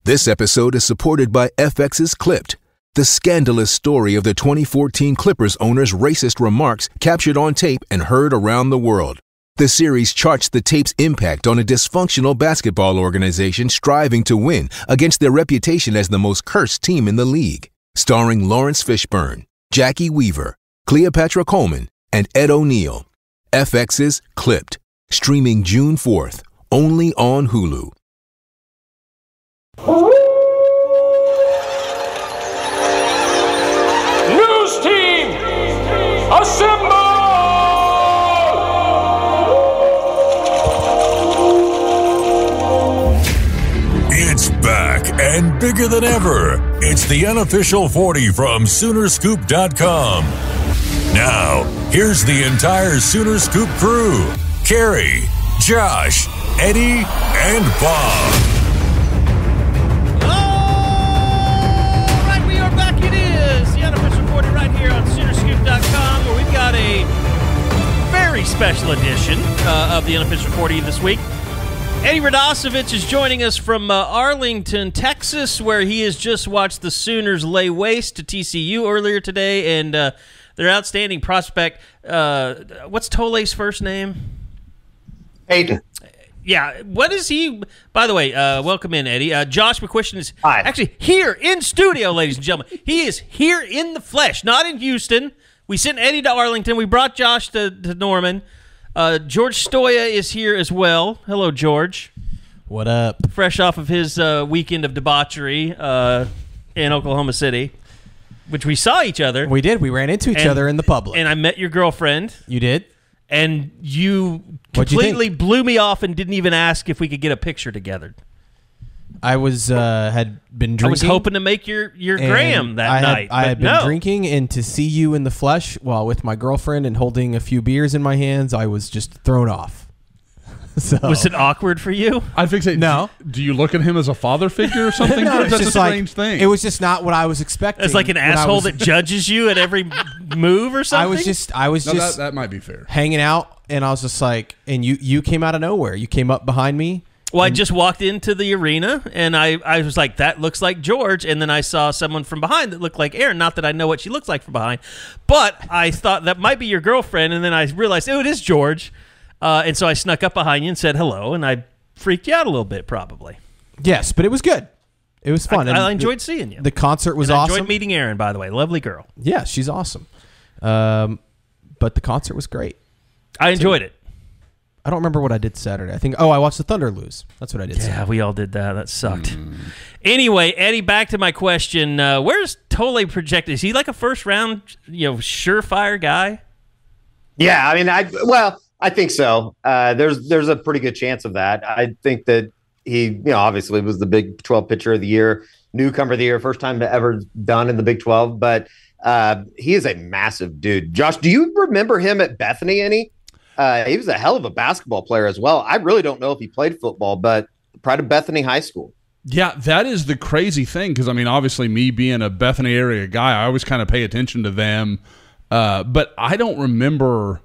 This episode is supported by FX's Clipped, the scandalous story of the 2014 Clippers owner's racist remarks captured on tape and heard around the world. The series charts the tape's impact on a dysfunctional basketball organization striving to win against their reputation as the most cursed team in the league. Starring Lawrence Fishburne, Jackie Weaver, Cleopatra Coleman, and Ed O'Neill. FX's Clipped, streaming June 4th, only on Hulu. News team, assemble! It's back and bigger than ever. It's the unofficial 40 from Soonerscoop.com. Now, here's the entire Sooner Scoop crew. Carrie, Josh, Eddie, and Bob. All right, we are back. It is the unofficial 40 right here on Soonerscoop.com, where we've got a very special edition of the unofficial 40 this week. Eddie Radosevich is joining us from Arlington, Texas, where he has just watched the Sooners lay waste to TCU earlier today, and their outstanding prospect. What's Tole's first name? Hayden. Yeah, what is he? By the way, welcome in, Eddie. Josh McCuistion is Hi. actually here in studio, ladies and gentlemen. He is here in the flesh, not in Houston. We sent Eddie to Arlington. We brought Josh to Norman. George Stoya is here as well. Hello, George. What up? Fresh off of his weekend of debauchery in Oklahoma City, which we saw each other. We did. We ran into each other in the public. And I met your girlfriend. You did? And you What'd you completely think? blew me off and didn't even ask if we could get a picture together. I was had been drinking. I was hoping to make your Graham that night. I had been no. drinking, and to see you in the flesh while with my girlfriend and holding a few beers in my hands, I was just thrown off. So. Was it awkward for you? I think no. Do you look at him as a father figure or something? No, Or it's that's a just like, strange thing. It was just not what I was expecting. It's like an asshole that judges you at every move or something? I was just that might be fair. hanging out, and I was just like, and you came out of nowhere. You came up behind me. Well, I just walked into the arena, and I was like, that looks like George. And then I saw someone from behind that looked like Erin. Not that I know what she looks like from behind. But I thought that might be your girlfriend. And then I realized, oh, it is George. And so I snuck up behind you and said hello. And I freaked you out a little bit, probably. Yes, but it was good. It was fun. I enjoyed seeing you. The concert was and I awesome. enjoyed meeting Erin, by the way. Lovely girl. Yeah, she's awesome. But the concert was great. I enjoyed it. I don't remember what I did Saturday. I think, I watched the Thunder lose. That's what I did Saturday. Yeah, we all did that. That sucked. Anyway, Eddie, back to my question. Where's Tole projected? Is he like a first-round, surefire guy? Yeah, I mean, I think so. There's a pretty good chance of that. I think that he, obviously was the Big 12 pitcher of the year, newcomer of the year, first time ever done in the Big 12. But he is a massive dude. Josh, do you remember him at Bethany any? He was a hell of a basketball player as well. I really don't know if he played football, but prior to Bethany High School. Yeah, that is the crazy thing because, I mean, obviously me being a Bethany area guy, I always kind of pay attention to them. But I don't remember,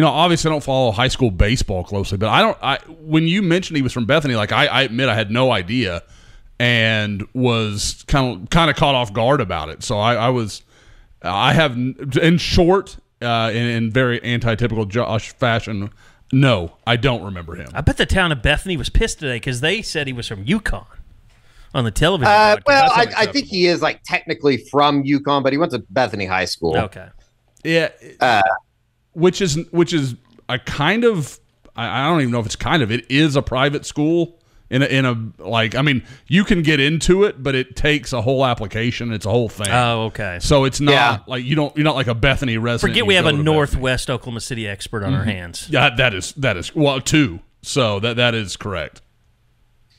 obviously I don't follow high school baseball closely, but when you mentioned he was from Bethany, like I admit I had no idea and was kind of caught off guard about it. So I have, in short, in very anti-typical Josh fashion, no, I don't remember him. I bet the town of Bethany was pissed today because they said he was from UConn on the television. Well, I think he is like technically from UConn, but he went to Bethany High School. Okay. Yeah, which is a kind of, I don't even know if it's kind of, it is a private school. In a like, I mean, you can get into it, but it takes a whole application. It's a whole thing. Oh, okay. So it's not like you're not like a Bethany resident. Forget we have a Northwest Oklahoma City expert on our hands. Yeah, that is well, two. So that is correct.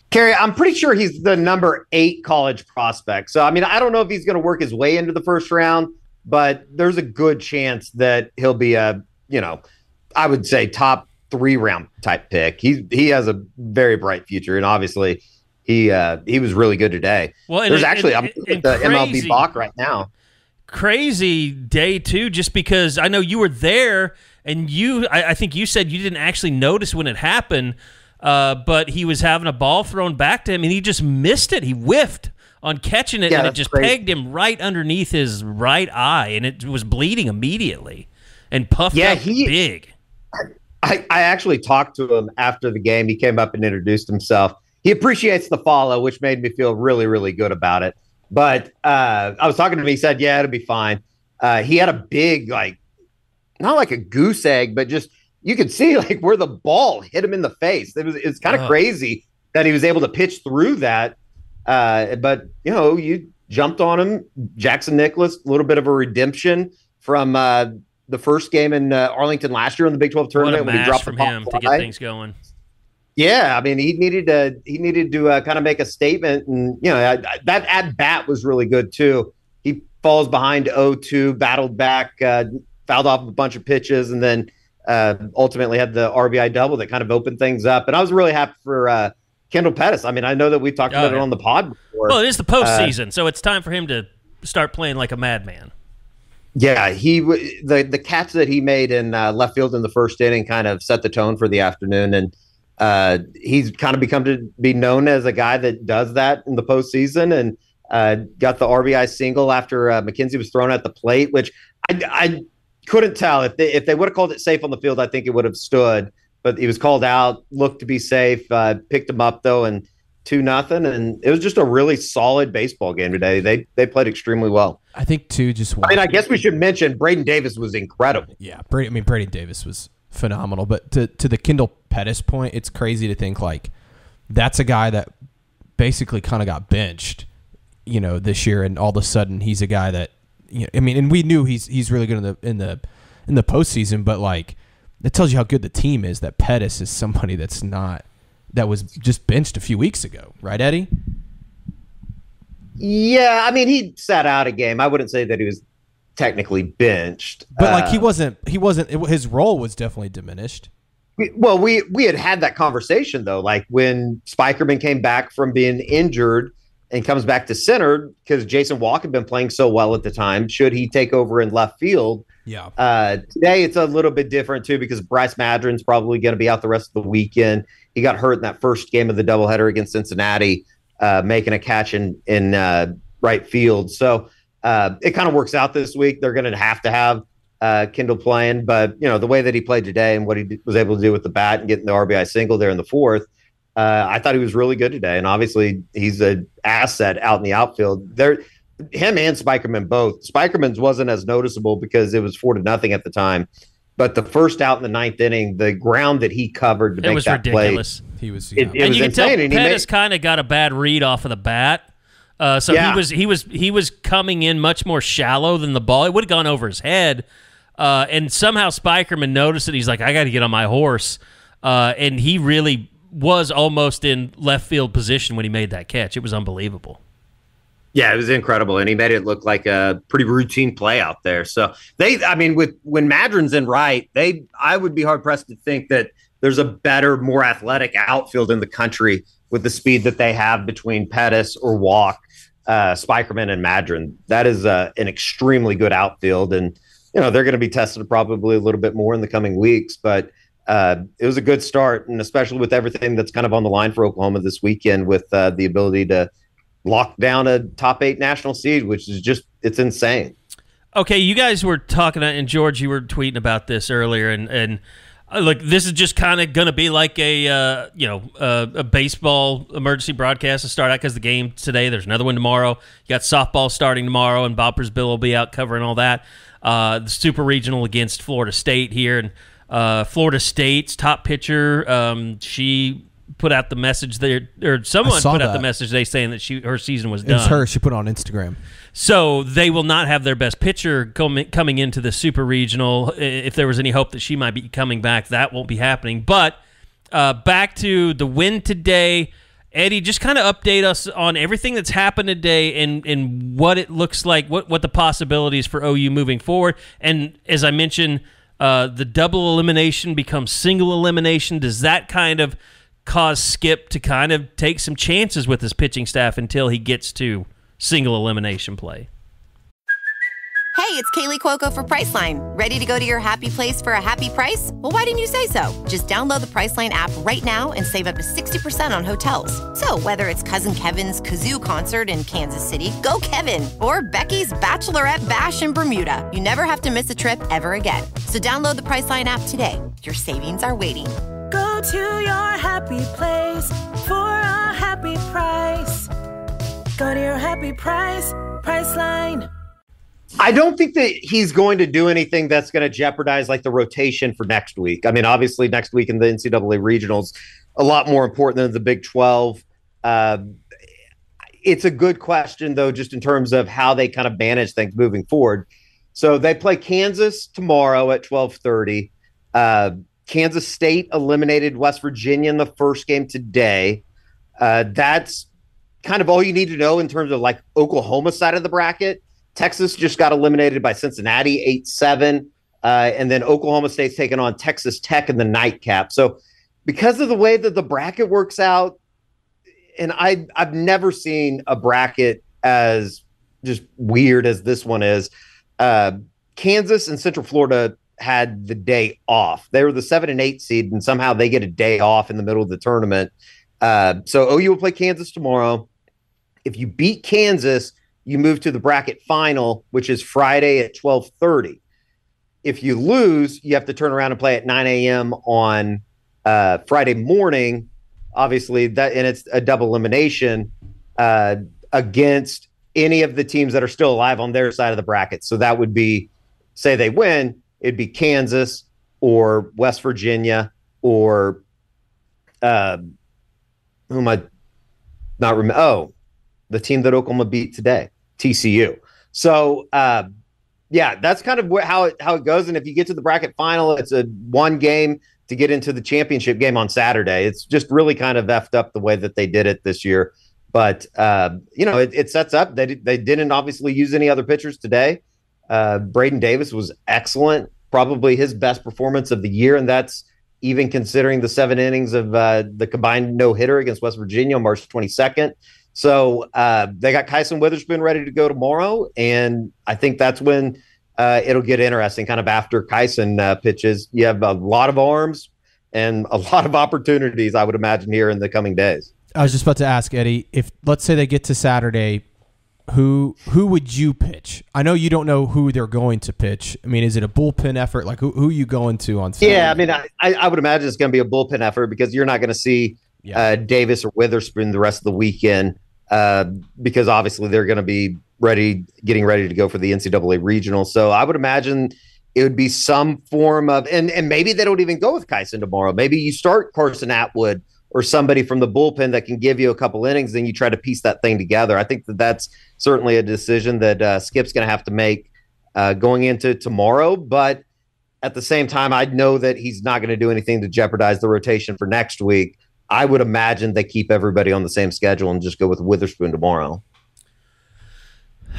Carrie, I'm pretty sure he's the number 8 college prospect. So I mean, I don't know if he's going to work his way into the first round, but there's a good chance that he'll be a, I would say top 3-round type pick. He has a very bright future, and obviously he was really good today. Well, there's actually I'm at the MLB Bach right now. Crazy day too, just because I know you were there, and I think you said you didn't actually notice when it happened. but he was having a ball thrown back to him, and he just missed it. He whiffed on catching it, and it just pegged him right underneath his right eye, and it was bleeding immediately and puffed up big. I actually talked to him after the game. He came up and introduced himself. He appreciates the follow, which made me feel really, really good about it. But I was talking to him. He said, yeah, it'll be fine. He had a big, not like a goose egg, but just you could see where the ball hit him in the face. It's kind of crazy that he was able to pitch through that. But, you jumped on him. Jackson Nicholas, a little bit of a redemption from the first game in Arlington last year in the Big 12 tournament when he dropped from the him to get things going. Yeah, I mean, he needed to kind of make a statement, and that at bat was really good too. He falls behind 0-2, battled back, fouled off a bunch of pitches, and then ultimately had the RBI double that kind of opened things up. And I was really happy for Kendall Pettis. I mean, I know that we talked about it on the pod before. Well, it is the postseason, so it's time for him to start playing like a madman. Yeah, the catch that he made in left field in the first inning kind of set the tone for the afternoon, and he's kind of become to be known as a guy that does that in the postseason, and got the RBI single after McKenzie was thrown at the plate, which I couldn't tell if they would have called it safe on the field. I think it would have stood, but he was called out, looked to be safe, picked him up though, and 2-0, and it was just a really solid baseball game today. They played extremely well. I think too. I guess we should mention Braden Davis was incredible. Yeah, Braden Davis was phenomenal. But to the Kendall Pettis point, it's crazy to think that's a guy that basically kind of got benched, this year, and all of a sudden he's a guy that and we knew he's really good in the postseason, but that tells you how good the team is. That Pettis is somebody that was just benched a few weeks ago, right, Eddie? Yeah, I mean, he sat out a game. I wouldn't say that he was technically benched, but he wasn't. His role was definitely diminished. We had that conversation though, when Spikerman came back from being injured and comes back to center because Jason Walk had been playing so well at the time. Should he take over in left field? Yeah. Today it's a little bit different too because Bryce Madron's probably going to be out the rest of the weekend. He got hurt in that first game of the doubleheader against Cincinnati, making a catch in right field. So it kind of works out this week. They're going to have Kendall playing, but the way that he played today and what he was able to do with the bat and getting the RBI single there in the fourth, I thought he was really good today. And obviously he's an asset out in the outfield. Him and Spikerman both. Spikerman's wasn't as noticeable because it was 4-0 at the time. But the first out in the ninth inning, the ground that he covered to make that ridiculous. Play, he was. It and was you can tell insane. Pettis kind of got a bad read off of the bat, he was coming in much more shallow than the ball. It would have gone over his head, and somehow Spikerman noticed it. He's like, I got to get on my horse, and he really was almost in left field position when he made that catch. It was unbelievable. Yeah, it was incredible, and he made it look like a pretty routine play out there. So when Madron's in right, I would be hard pressed to think that there's a better, more athletic outfield in the country with the speed that they have between Pettis or Walk, Spikerman, and Madron. That is an extremely good outfield, and they're going to be tested probably a little bit more in the coming weeks. But it was a good start, and especially with everything that's kind of on the line for Oklahoma this weekend with the ability to lock down a top 8 national seed, which is it's insane. Okay, you guys were talking, and George, you were tweeting about this earlier, and look, this is just kind of going to be like a baseball emergency broadcast to start out because the game today, there's another one tomorrow. You got softball starting tomorrow, and Bob Bill will be out covering all that. The Super Regional against Florida State here, and Florida State's top pitcher, she put out the message there, or someone put out the message today saying that her season was done. It was her. She put it on Instagram. So they will not have their best pitcher coming into the Super Regional. If there was any hope that she might be coming back, that won't be happening. But back to the win today, Eddie, just kind of update us on everything that's happened today and what it looks like, what the possibilities for OU moving forward. And as I mentioned, the double elimination becomes single elimination. Does that kind of cause Skip to kind of take some chances with his pitching staff until he gets to single elimination play? Hey, it's Kaylee Cuoco for Priceline. Ready to go to your happy place for a happy price? Well, why didn't you say so? Just download the Priceline app right now and save up to 60% on hotels. So whether it's Cousin Kevin's Kazoo Concert in Kansas City, go Kevin, or Becky's Bachelorette Bash in Bermuda, you never have to miss a trip ever again. So download the Priceline app today. Your savings are waiting. Go to your happy place for a happy price. Go to your happy price, Priceline. I don't think that he's going to do anything that's going to jeopardize like the rotation for next week. I mean, obviously next week in the NCAA regionals, a lot more important than the Big 12. It's a good question, though, just in terms of how they kind of manage things moving forward. So they play Kansas tomorrow at 12:30. Kansas State eliminated West Virginia in the first game today. That's kind of all you need to know in terms of like Oklahoma side of the bracket. Texas just got eliminated by Cincinnati 8-7. And then Oklahoma State's taking on Texas Tech in the nightcap. So because of the way that the bracket works out, and I've never seen a bracket as just weird as this one is. Kansas and Central Florida had the day off. They were the 7 and 8 seed, and somehow they get a day off in the middle of the tournament. So OU will play Kansas tomorrow. If you beat Kansas, you move to the bracket final, which is Friday at 12:30. If you lose, you have to turn around and play at 9 a.m. on Friday morning. Obviously, and it's a double elimination against any of the teams that are still alive on their side of the bracket. So that would be, say they win, it'd be Kansas or West Virginia or who am I not remember? Oh, the team that Oklahoma beat today, TCU. So, yeah, that's kind of how it goes. And if you get to the bracket final, it's a one game to get into the championship game on Saturday. It's just really kind of effed up the way that they did it this year. But, it sets up. They didn't obviously use any other pitchers today. Braden Davis was excellent, probably his best performance of the year, and that's even considering the 7 innings of the combined no-hitter against West Virginia on March 22nd. So they got Kyson Witherspoon ready to go tomorrow, and I think that's when it'll get interesting, kind of after Kyson pitches. You have a lot of arms and a lot of opportunities, I would imagine, here in the coming days. I was just about to ask, Eddie, if let's say they get to Saturday, who would you pitch? I know you don't know who they're going to pitch. I mean, is it a bullpen effort? Like, who are you going to on Saturday? Yeah, I mean, I would imagine it's going to be a bullpen effort because you're not going to see Davis or Witherspoon the rest of the weekend because obviously they're going to be getting ready to go for the NCAA regional. So I would imagine it would be some form of, and maybe they don't even go with Kyson tomorrow. Maybe you start Carson Atwood or somebody from the bullpen that can give you a couple innings, then you try to piece that thing together. I think that's certainly a decision that Skip's going to have to make going into tomorrow. But at the same time, I know that he's not going to do anything to jeopardize the rotation for next week. I would imagine they keep everybody on the same schedule and just go with Witherspoon tomorrow.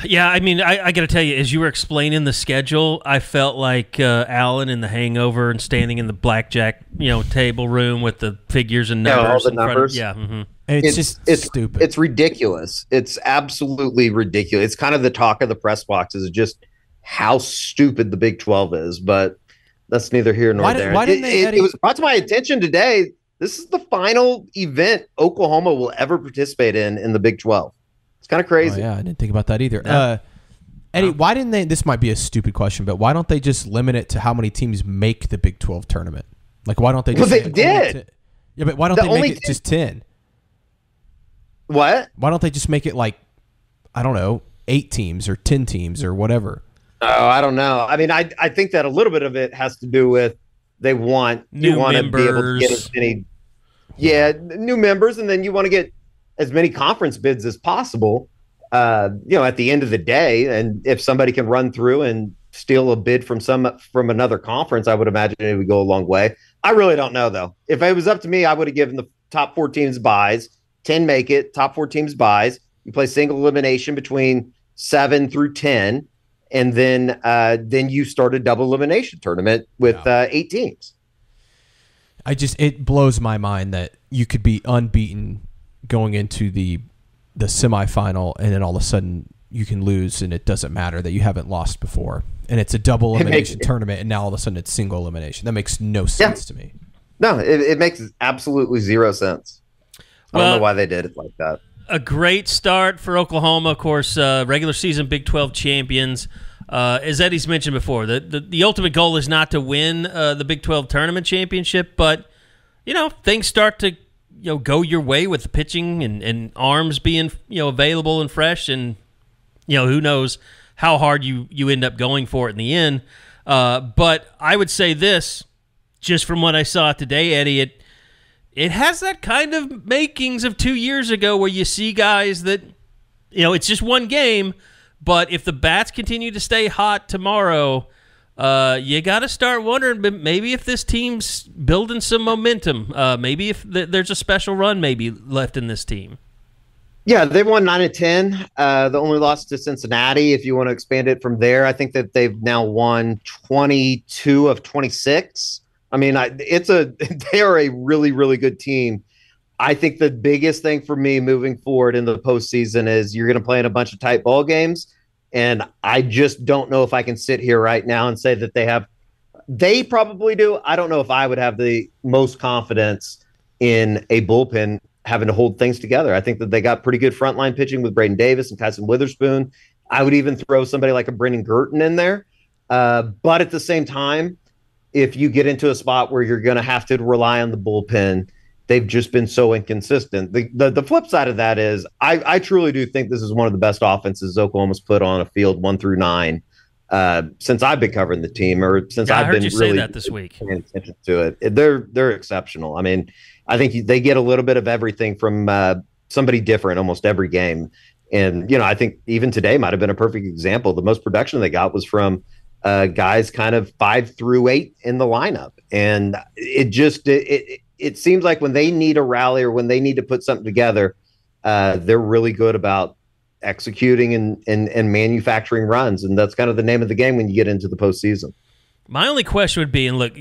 Yeah, I mean, I got to tell you, as you were explaining the schedule, I felt like Alan in The Hangover and standing in the blackjack, table room with the figures and numbers. All the numbers. Mm-hmm. And it's stupid. It's ridiculous. It's absolutely ridiculous. It's kind of the talk of the press box is just how stupid the Big 12 is, but that's neither here nor there. It was brought to my attention today. This is the final event Oklahoma will ever participate in the Big 12. It's kind of crazy. Oh, yeah, I didn't think about that either. Yeah. Eddie, why didn't they? This might be a stupid question, but why don't they just limit it to how many teams make the Big 12 tournament? Like, why don't they? Just they did. Yeah, but why don't they make it just 10? What? Why don't they just make it like, I don't know, 8 teams or 10 teams or whatever? Oh, I don't know. I mean, I think that a little bit of it has to do with you want to be able to get as many, new members, and then you want to get as many conference bids as possible, at the end of the day. And if somebody can run through and steal a bid from another conference, I would imagine it would go a long way. I really don't know, though. If it was up to me, I would have given the top 4 teams buys, 10 make it, top 4 teams buys. You play single elimination between 7 through 10, and then you start a double elimination tournament with 8 teams. It blows my mind that you could be unbeaten going into the semifinal, and then all of a sudden you can lose and it doesn't matter that you haven't lost before. And it's a double elimination tournament, and now all of a sudden it's single elimination. That makes no sense to me. No, it makes absolutely zero sense. I don't know why they did it like that. A great start for Oklahoma, of course, regular season Big 12 champions. As Eddie's mentioned before, the ultimate goal is not to win the Big 12 tournament championship, but things start to go your way with the pitching and arms being available and fresh, and who knows how hard you end up going for it in the end. But I would say this, just from what I saw today, Eddie, it has that kind of makings of 2 years ago where you see guys that, it's just one game, but if the bats continue to stay hot tomorrow, you got to start wondering maybe if this team's building some momentum, maybe if there's a special run maybe left in this team. Yeah, they've won 9 of 10. The only loss to Cincinnati, if you want to expand it from there. I think that they've now won 22 of 26. I mean, they are a really, really good team. I think the biggest thing for me moving forward in the postseason is you're going to play in a bunch of tight ball games, and I just don't know if I can sit here right now and say that they have. They probably do. I don't know if I would have the most confidence in a bullpen having to hold things together. I think that they got pretty good frontline pitching with Braden Davis and Tyson Witherspoon. I would even throw somebody like a Brendan Girton in there. But at the same time, if you get into a spot where you're going to have to rely on the bullpen, they've just been so inconsistent. The flip side of that is I truly do think this is one of the best offenses Oklahoma's put on a field 1 through 9 since I've been covering the team, or since I've been really that this week. Paying attention to it. They're exceptional. I mean, I think they get a little bit of everything from somebody different almost every game. And, I think even today might have been a perfect example. The most production they got was from guys kind of 5 through 8 in the lineup. And it seems like when they need a rally or when they need to put something together, they're really good about executing and manufacturing runs. And that's kind of the name of the game when you get into the postseason. My only question would be, and look,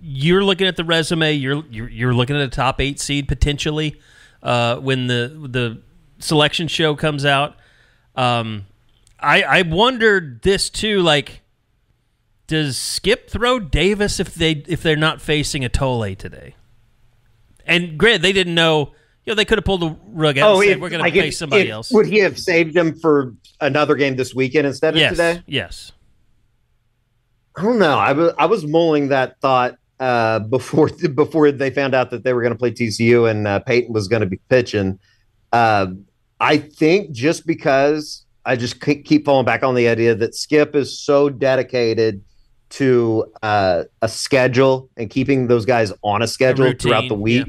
you're looking at the resume, you're looking at a top 8 seed potentially when the selection show comes out. I wondered this too, like, does Skip throw Davis if they're not facing a Tolle today? And granted, they didn't know. They could have pulled the rug out and said, we're going to face somebody else. Would he have saved him for another game this weekend instead of today? Yes. I don't know. I was mulling that thought before they found out that they were going to play TCU and Peyton was going to be pitching. I think just because I just keep falling back on the idea that Skip is so dedicated to a schedule and keeping those guys on a schedule throughout the week.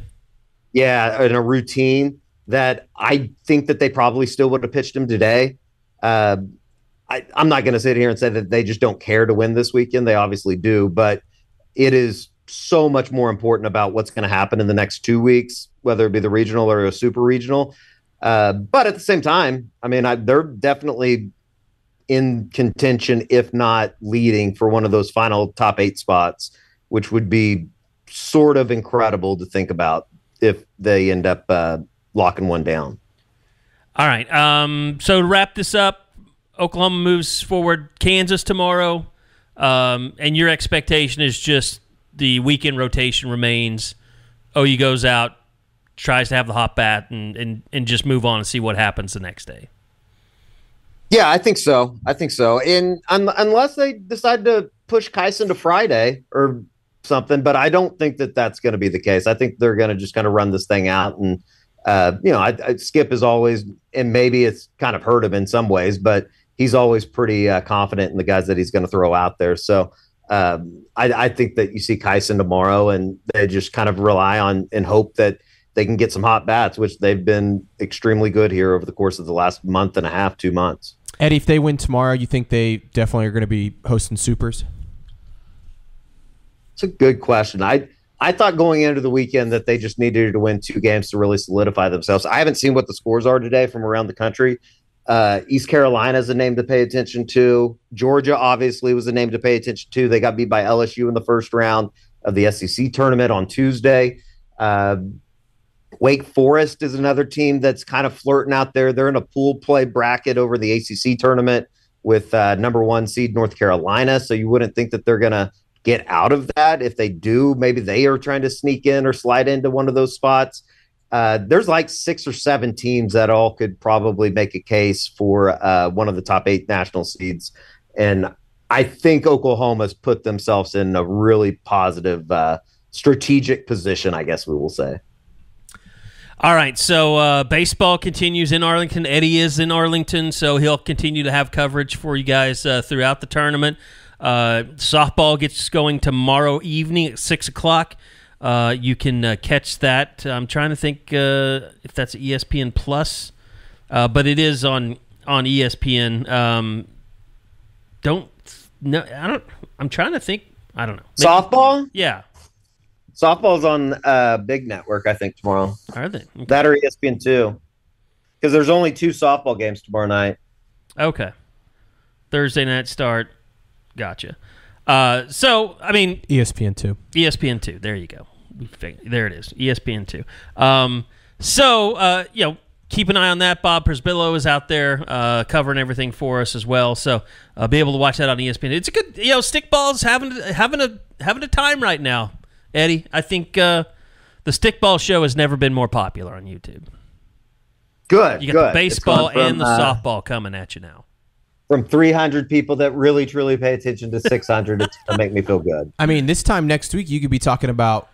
Yeah, in a routine, that I think that they probably still would have pitched him today. I'm not going to sit here and say that they just don't care to win this weekend. They obviously do, but it is so much more important about what's going to happen in the next 2 weeks, whether it be the regional or a super regional. But at the same time, I mean, they're definitely in contention, if not leading, for one of those final top 8 spots, which would be sort of incredible to think about if they end up locking one down. All right. So to wrap this up, Oklahoma moves forward Kansas tomorrow, and your expectation is just the weekend rotation remains. OU goes out, tries to have the hot bat, and just move on and see what happens the next day. Yeah, I think so. And unless they decide to push Kyson to Friday or something, but I don't think that that's going to be the case. I think they're going to just kind of run this thing out. And, Skip is always, and maybe it's kind of hurt him in some ways, but he's always pretty confident in the guys that he's going to throw out there. So I think that you see Kyson tomorrow and they just kind of rely on and hope that they can get some hot bats, which they've been extremely good here over the course of the last month and a half, 2 months. Eddie, if they win tomorrow, you think they definitely are going to be hosting Supers? It's a good question. I thought going into the weekend that they just needed to win 2 games to really solidify themselves. I haven't seen what the scores are today from around the country. East Carolina is a name to pay attention to. Georgia obviously was a name to pay attention to. They got beat by LSU in the first round of the SEC tournament on Tuesday. Wake Forest is another team that's kind of flirting out there. They're in a pool play bracket over the ACC tournament with number 1 seed North Carolina. So you wouldn't think that they're going to get out of that. If they do, maybe they are trying to sneak in or slide into one of those spots. There's like 6 or 7 teams that all could probably make a case for one of the top 8 national seeds. And I think Oklahoma's put themselves in a really positive strategic position, I guess we will say. All right, so baseball continues in Arlington. Eddie is in Arlington, so he'll continue to have coverage for you guys throughout the tournament. Softball gets going tomorrow evening at 6 o'clock. You can catch that. I'm trying to think if that's ESPN Plus, but it is on ESPN. I'm trying to think. I don't know. Maybe, softball? Yeah. Softball's on Big Network, I think, tomorrow. Are they? Okay. That or ESPN 2. Because there's only 2 softball games tomorrow night. Okay. Thursday night start. Gotcha. So, I mean... ESPN 2. ESPN 2. There you go. There it is. ESPN 2. So, keep an eye on that. Bob Prisbillo is out there covering everything for us as well. So, be able to watch that on ESPN. It's a good... stickball's having a time right now. Eddie, I think the Stickball Show has never been more popular on YouTube. Good. You got the baseball and the softball coming at you now. From 300 people that really, truly pay attention to 600, it's going to make me feel good. I mean, this time next week, you could be talking about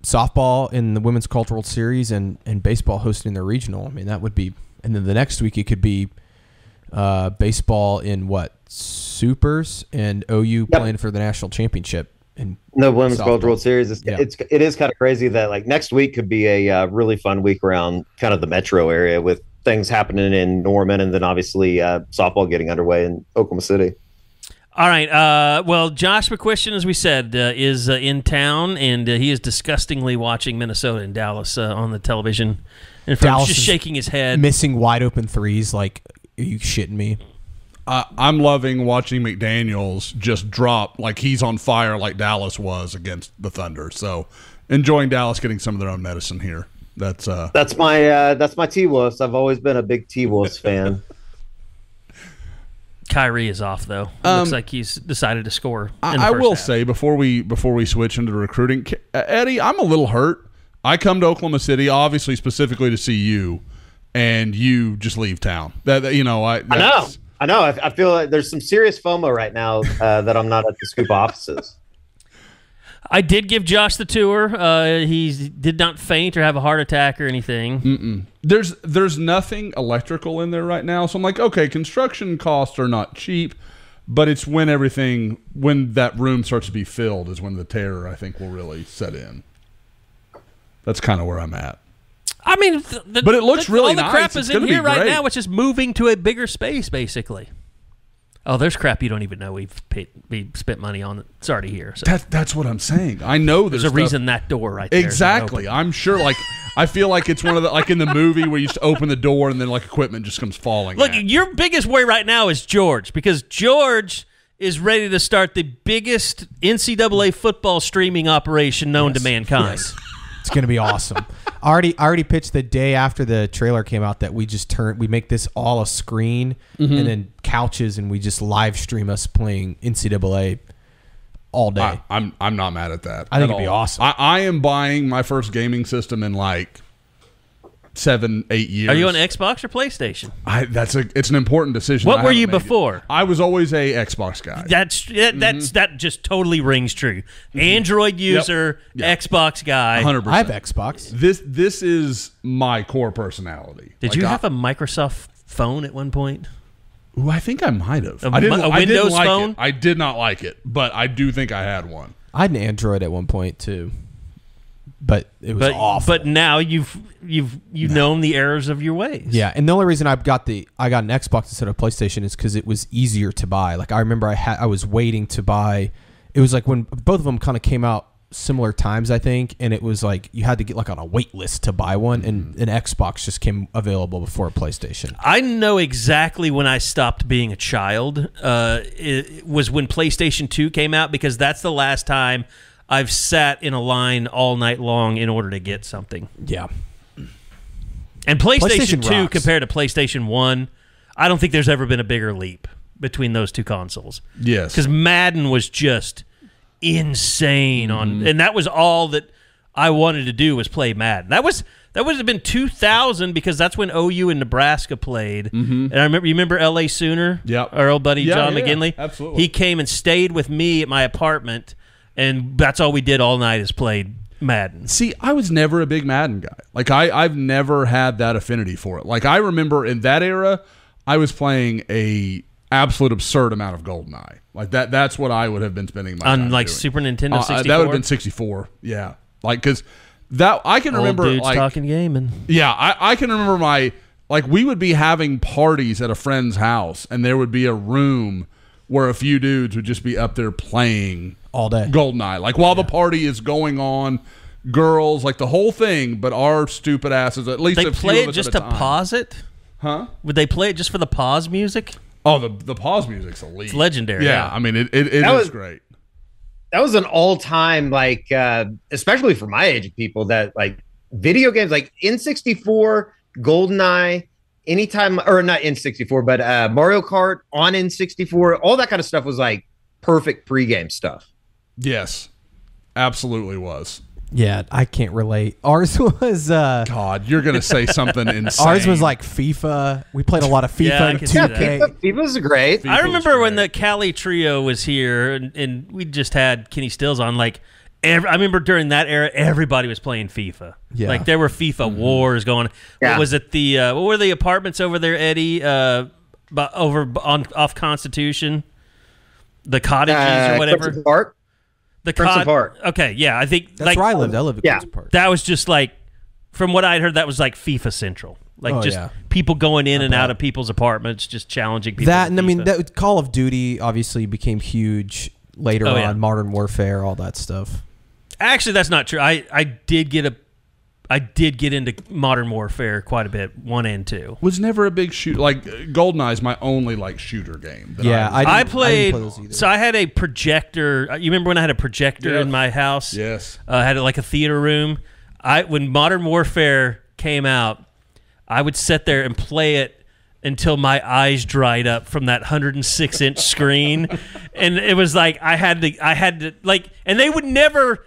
softball in the Women's Cultural Series and baseball hosting the regional. I mean, that would be... And then the next week, it could be baseball in, Supers and OU playing for the national championship. The Women's Cultural Series, it is kind of crazy that like next week could be a really fun week around kind of the metro area with things happening in Norman and then obviously softball getting underway in Oklahoma City. All right. Well, Josh McCuistion, as we said, is in town, and he is disgustingly watching Minnesota and Dallas on the television. And Dallas just shaking his head. Missing wide open threes. Like, are you shitting me? I'm loving watching McDaniels just drop like he's on fire like Dallas was against the Thunder. So enjoying Dallas getting some of their own medicine here. That's my T-Wolves. I've always been a big T-Wolves fan. Kyrie is off though. Looks like he's decided to score. I will say before we switch into recruiting, Eddie, I'm a little hurt. I come to Oklahoma City obviously specifically to see you, and you just leave town. I know. I feel like there's some serious FOMO right now that I'm not at the Scoop offices. I did give Josh the tour. He did not faint or have a heart attack or anything. There's nothing electrical in there right now. So I'm like, okay, construction costs are not cheap, but it's when that room starts to be filled is when the terror, I think, will really set in. That's kind of where I'm at. I mean, but it looks really nice. All the crap is in here right now, which is moving to a bigger space, basically. Oh, there's crap you don't even know we spent money on. It's already here. So. That's what I'm saying. I know there's a reason that door right there. Exactly. I'm sure. Like I feel like it's one of the like in the movie where you just open the door and then like equipment just comes falling. Look, your biggest worry right now is George, because George is ready to start the biggest NCAA football streaming operation known to mankind. Yes. It's going to be awesome. I already pitched the day after the trailer came out that we make this all a screen and then couches, and we just live stream us playing NCAA all day. I'm not mad at that. I think it'd be awesome. I am buying my first gaming system in like 7-8 years. Are you on Xbox or PlayStation? It's an important decision. What were you before? I was always a Xbox guy. That just totally rings true. Android user, Xbox guy. 100%. I have Xbox. This is my core personality. Did you have a Microsoft phone at one point? Ooh, I think I might have. A Windows phone? I did not like it, but I do think I had one. I had an Android at one point too. But it was awful. But now you've known the errors of your ways. Yeah, and the only reason I got an Xbox instead of PlayStation is because it was easier to buy. Like I remember I was waiting to buy. It was like when both of them kind of came out similar times, I think, and it was like you had to get like on a wait list to buy one, and an Xbox just came available before a PlayStation. I know exactly when I stopped being a child. It was when PlayStation 2 came out, because that's the last time I've sat in a line all night long in order to get something. Yeah. And PlayStation 2 rocks. compared to PlayStation 1, I don't think there's ever been a bigger leap between those two consoles. Yes. Because Madden was just insane and that was all that I wanted to do was play Madden. That would have been 2000 because that's when OU and Nebraska played. And I remember LA Sooner? Yep. Our old buddy John McGinley? Absolutely. He came and stayed with me at my apartment, and that's all we did all night is played Madden. See, I was never a big Madden guy. Like, I've never had that affinity for it. Like, I remember in that era, I was playing a absolute absurd amount of GoldenEye. Like, that's what I would have been spending my time on, like, doing. Super Nintendo 64? That would have been 64, yeah. Like, because that, I can remember, old dudes like, talking gaming. yeah, I can remember like, we would be having parties at a friend's house, and there would be a room where a few dudes would just be up there playing all day GoldenEye, like while the party is going on, girls, like the whole thing. But our stupid asses, at least They a few play of it us just at to a time. pause it? Huh? Would they play it just for the pause music? Oh, the pause music's elite. It's legendary. Yeah, I mean it is was great. That was an all-time, like, especially for my age of people, that like video games like N64, GoldenEye, anytime, or not N64, but Mario Kart on N64, all that kind of stuff was like perfect pregame stuff. Yes, absolutely was. Yeah, I can't relate. Ours was God, you're gonna say something insane. ours was like FIFA. We played a lot of FIFA Yeah, I and can see that. 2K. FIFA's great. FIFA I remember was when great. the Cali Trio was here, and we just had Kenny Stills on. Like, I remember during that era, everybody was playing FIFA. Yeah. Like, there were FIFA wars going. Yeah. What was it? What were the apartments over there, Eddie? Off Constitution, the cottages or whatever. Crimson Park. The Crimson Park. Okay, yeah, I think That's where I lived. I lived at Yeah. Crimson Park. that was just like, from what I'd heard, that was like FIFA Central. Like, Oh, just yeah. people going in and out of people's apartments, just challenging people. That, with and I mean, FIFA. Call of Duty obviously became huge later Oh, on. yeah. Modern Warfare, all that stuff. Actually, that's not true. I did get into Modern Warfare quite a bit, 1 and 2. was never a big shoot. Like GoldenEye is my only like shooter game. That Yeah, I I didn't played. play those either. So I had a projector. You remember when I had a projector Yeah. in my house? yes. I had like a theater room. When Modern Warfare came out, I would sit there and play it until my eyes dried up from that 106-inch screen, and it was like I had to like, and they would never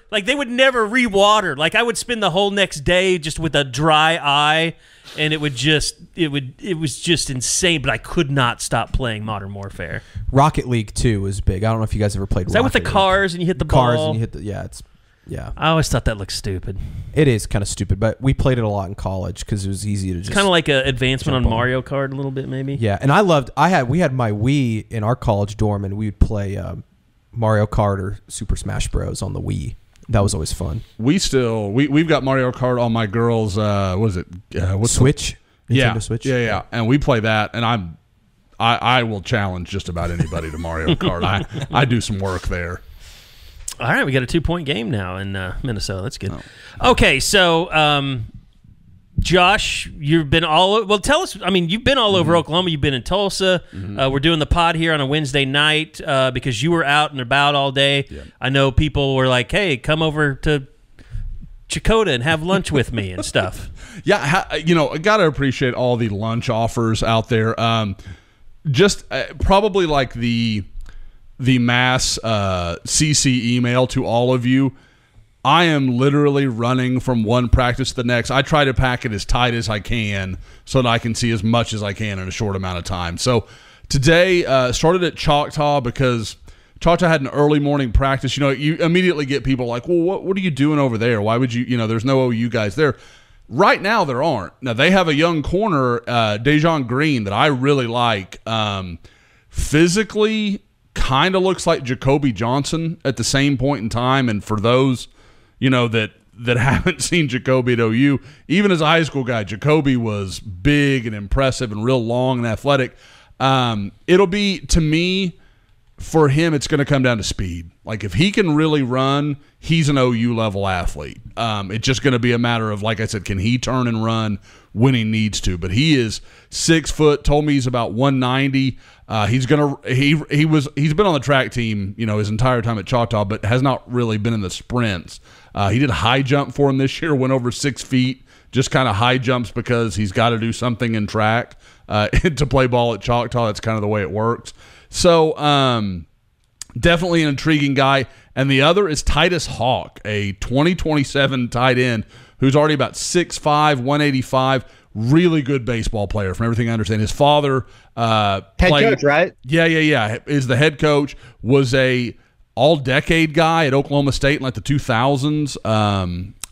rewater. Like, I would spend the whole next day just with a dry eye, and it was just insane. But I could not stop playing Modern Warfare. Rocket League 2 was big. I don't know if you guys ever played Is that with the Rocket League. cars and you hit the Cars ball? and you hit the yeah. I always thought that looked stupid. It is kind of stupid, but we played it a lot in college because it was easy to just Kind of like an advancement on jump on. Mario Kart a little bit, maybe. Yeah, and we had my Wii in our college dorm, and we would play Mario Kart or Super Smash Bros on the Wii. That was always fun. We've got Mario Kart on my girls. What is it? What's Switch. Yeah, Nintendo Switch. Yeah, and we play that, and I will challenge just about anybody to Mario Kart. I do some work there. All right, we got a 2-point game now in Minnesota. That's good. Okay, so Josh, you've been tell us. I mean, you've been all over Oklahoma. You've been in Tulsa. We're doing the pod here on a Wednesday night because you were out and about all day. Yeah. I know people were like, "Hey, come over to Chakota and have lunch with me and stuff." Yeah, I got to appreciate all the lunch offers out there. Just probably like the mass CC email to all of you. I am literally running from one practice to the next. I try to pack it as tight as I can so that I can see as much as I can in a short amount of time. So today started at Choctaw because Choctaw had an early morning practice. You immediately get people like, well, what are you doing over there? Why would you, there's no OU guys there. Right now there aren't. Now they have a young corner, Dejon Green, that I really like. Physically kind of looks like Jacoby Johnson at the same point in time. And for those, that haven't seen Jacoby at OU, even as a high school guy, Jacoby was big and impressive and real long and athletic. It'll be, to me, for him, it's going to come down to speed. Like, if he can really run, he's an OU level athlete. It's just going to be a matter of, like I said, can he turn and run when he needs to? But he is 6 foot. Told me he's about 190. He's been on the track team, his entire time at Choctaw, but has not really been in the sprints. He did high jump for him this year. Went over 6 feet. just kind of high jumps because he's got to do something in track to play ball at Choctaw. That's kind of the way it works. So definitely an intriguing guy. And the other is Titus Hawk, a 2027 tight end who's already about 6'5", 185, really good baseball player from everything I understand. His father head coach, right? Yeah. Is the head coach, was a all-decade guy at Oklahoma State in like the 2000s.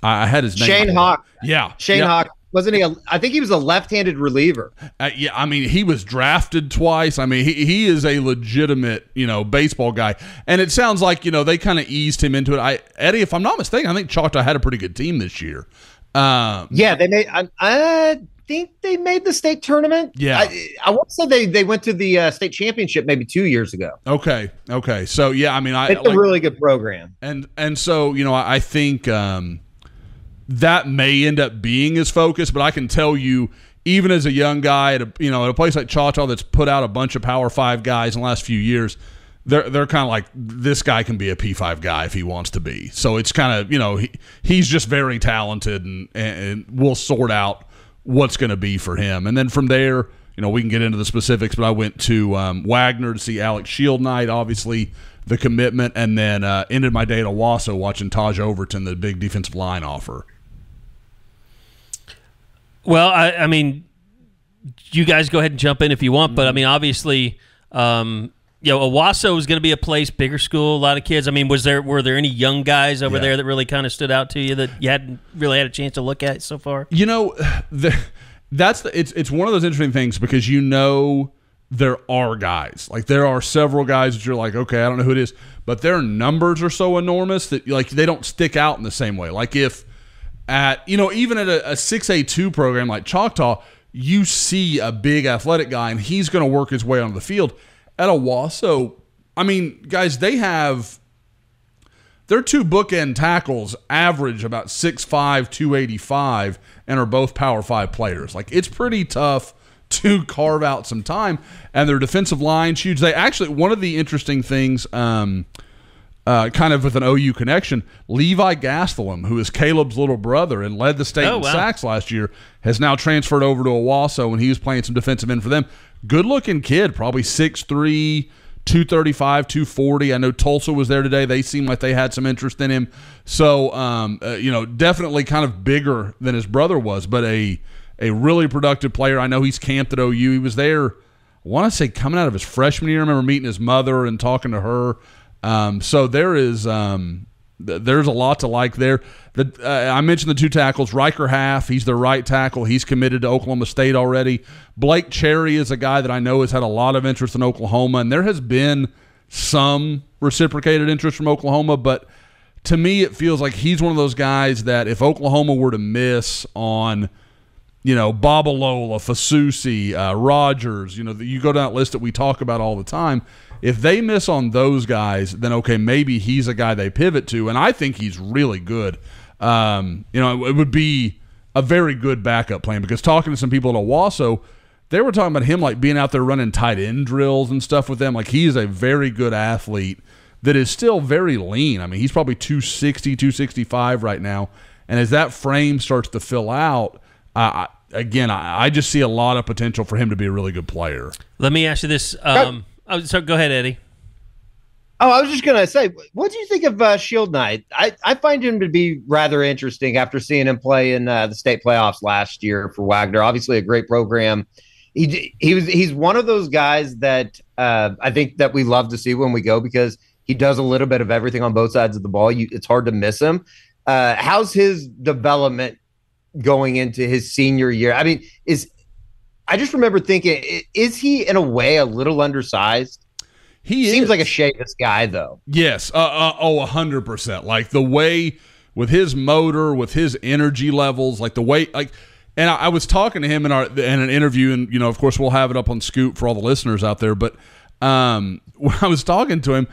I had his name. Shane Hawk. Yeah. Shane Hawk. Wasn't he? I think he was a left-handed reliever. Yeah, I mean, he was drafted twice. I mean, he is a legitimate, baseball guy. And it sounds like, they kind of eased him into it. Eddie, if I'm not mistaken, I think Choctaw had a pretty good team this year. Yeah, they made. I think they made the state tournament. Yeah, I want to say they went to the state championship maybe 2 years ago. Okay. So yeah, I mean, it's a really good program. And so I think that may end up being his focus, but I can tell you, even as a young guy at a place like Choctaw that's put out a bunch of Power 5 guys in the last few years, they're kind of like, this guy can be a P5 guy if he wants to be. So it's kind of, he's just very talented, and we'll sort out what's going to be for him. And then from there, we can get into the specifics, but I went to Wagoner to see Alex Shield Knight, obviously the commitment, and then ended my day at Owasso watching Taj Overton, the big defensive line offer. Well, I mean, you guys go ahead and jump in if you want, but I mean, obviously, Owasso is going to be a place, bigger school, a lot of kids. I mean, were there any young guys over there that really kind of stood out to you that you hadn't really had a chance to look at so far? It's one of those interesting things because there are guys. Like, there are several guys that you're like, okay, I don't know who it is, but their numbers are so enormous that they don't stick out in the same way. Like, if even at a 6A2 program like Choctaw, you see a big athletic guy and he's going to work his way onto the field. At Owasso, I mean, guys, their two bookend tackles average about 6'5", 285, and are both Power 5 players. Like, it's pretty tough to carve out some time. And their defensive line's huge. They actually, one of the interesting things, kind of with an OU connection, Levi Gastelum, who is Caleb's little brother and led the state in sacks last year, has now transferred over to Owasso, and he was playing some defensive end for them. Good-looking kid, probably 6'3", 235, 240. I know Tulsa was there today. They seemed like they had some interest in him. So, definitely kind of bigger than his brother was, but a really productive player. I know he's camped at OU. He was there, I want to say, coming out of his freshman year. I remember meeting his mother and talking to her. So there's a lot to like there. I mentioned the two tackles. Riker Half, he's the right tackle. He's committed to Oklahoma State already. Blake Cherry is a guy that I know has had a lot of interest in Oklahoma, and there has been some reciprocated interest from Oklahoma, but to me it feels like he's one of those guys that if Oklahoma were to miss on Babalola, Fasusi, Rogers, you go down that list that we talk about all the time. If they miss on those guys, then okay, maybe he's a guy they pivot to, and I think he's really good. It would be a very good backup plan because talking to some people at Owasso, they were talking about him like being out there running tight end drills and stuff with them. Like, he is a very good athlete that is still very lean. I mean, he's probably 260, 265 right now, and as that frame starts to fill out, I just see a lot of potential for him to be a really good player. Let me ask you this. So go ahead, Eddie. Oh, I was just going to say, what do you think of Shield Knight? I find him to be rather interesting after seeing him play in the state playoffs last year for Wagoner. Obviously, a great program. He's one of those guys that I think that we love to see when we go because he does a little bit of everything on both sides of the ball. It's hard to miss him. How's his development going into his senior year? I mean, I just remember thinking, is he in a way a little undersized? He seems like a Chavis guy, though. Yes. 100%. Like, the way with his motor, with his energy levels, like the way, like, and I was talking to him in an interview, and of course we'll have it up on Scoop for all the listeners out there. But when I was talking to him,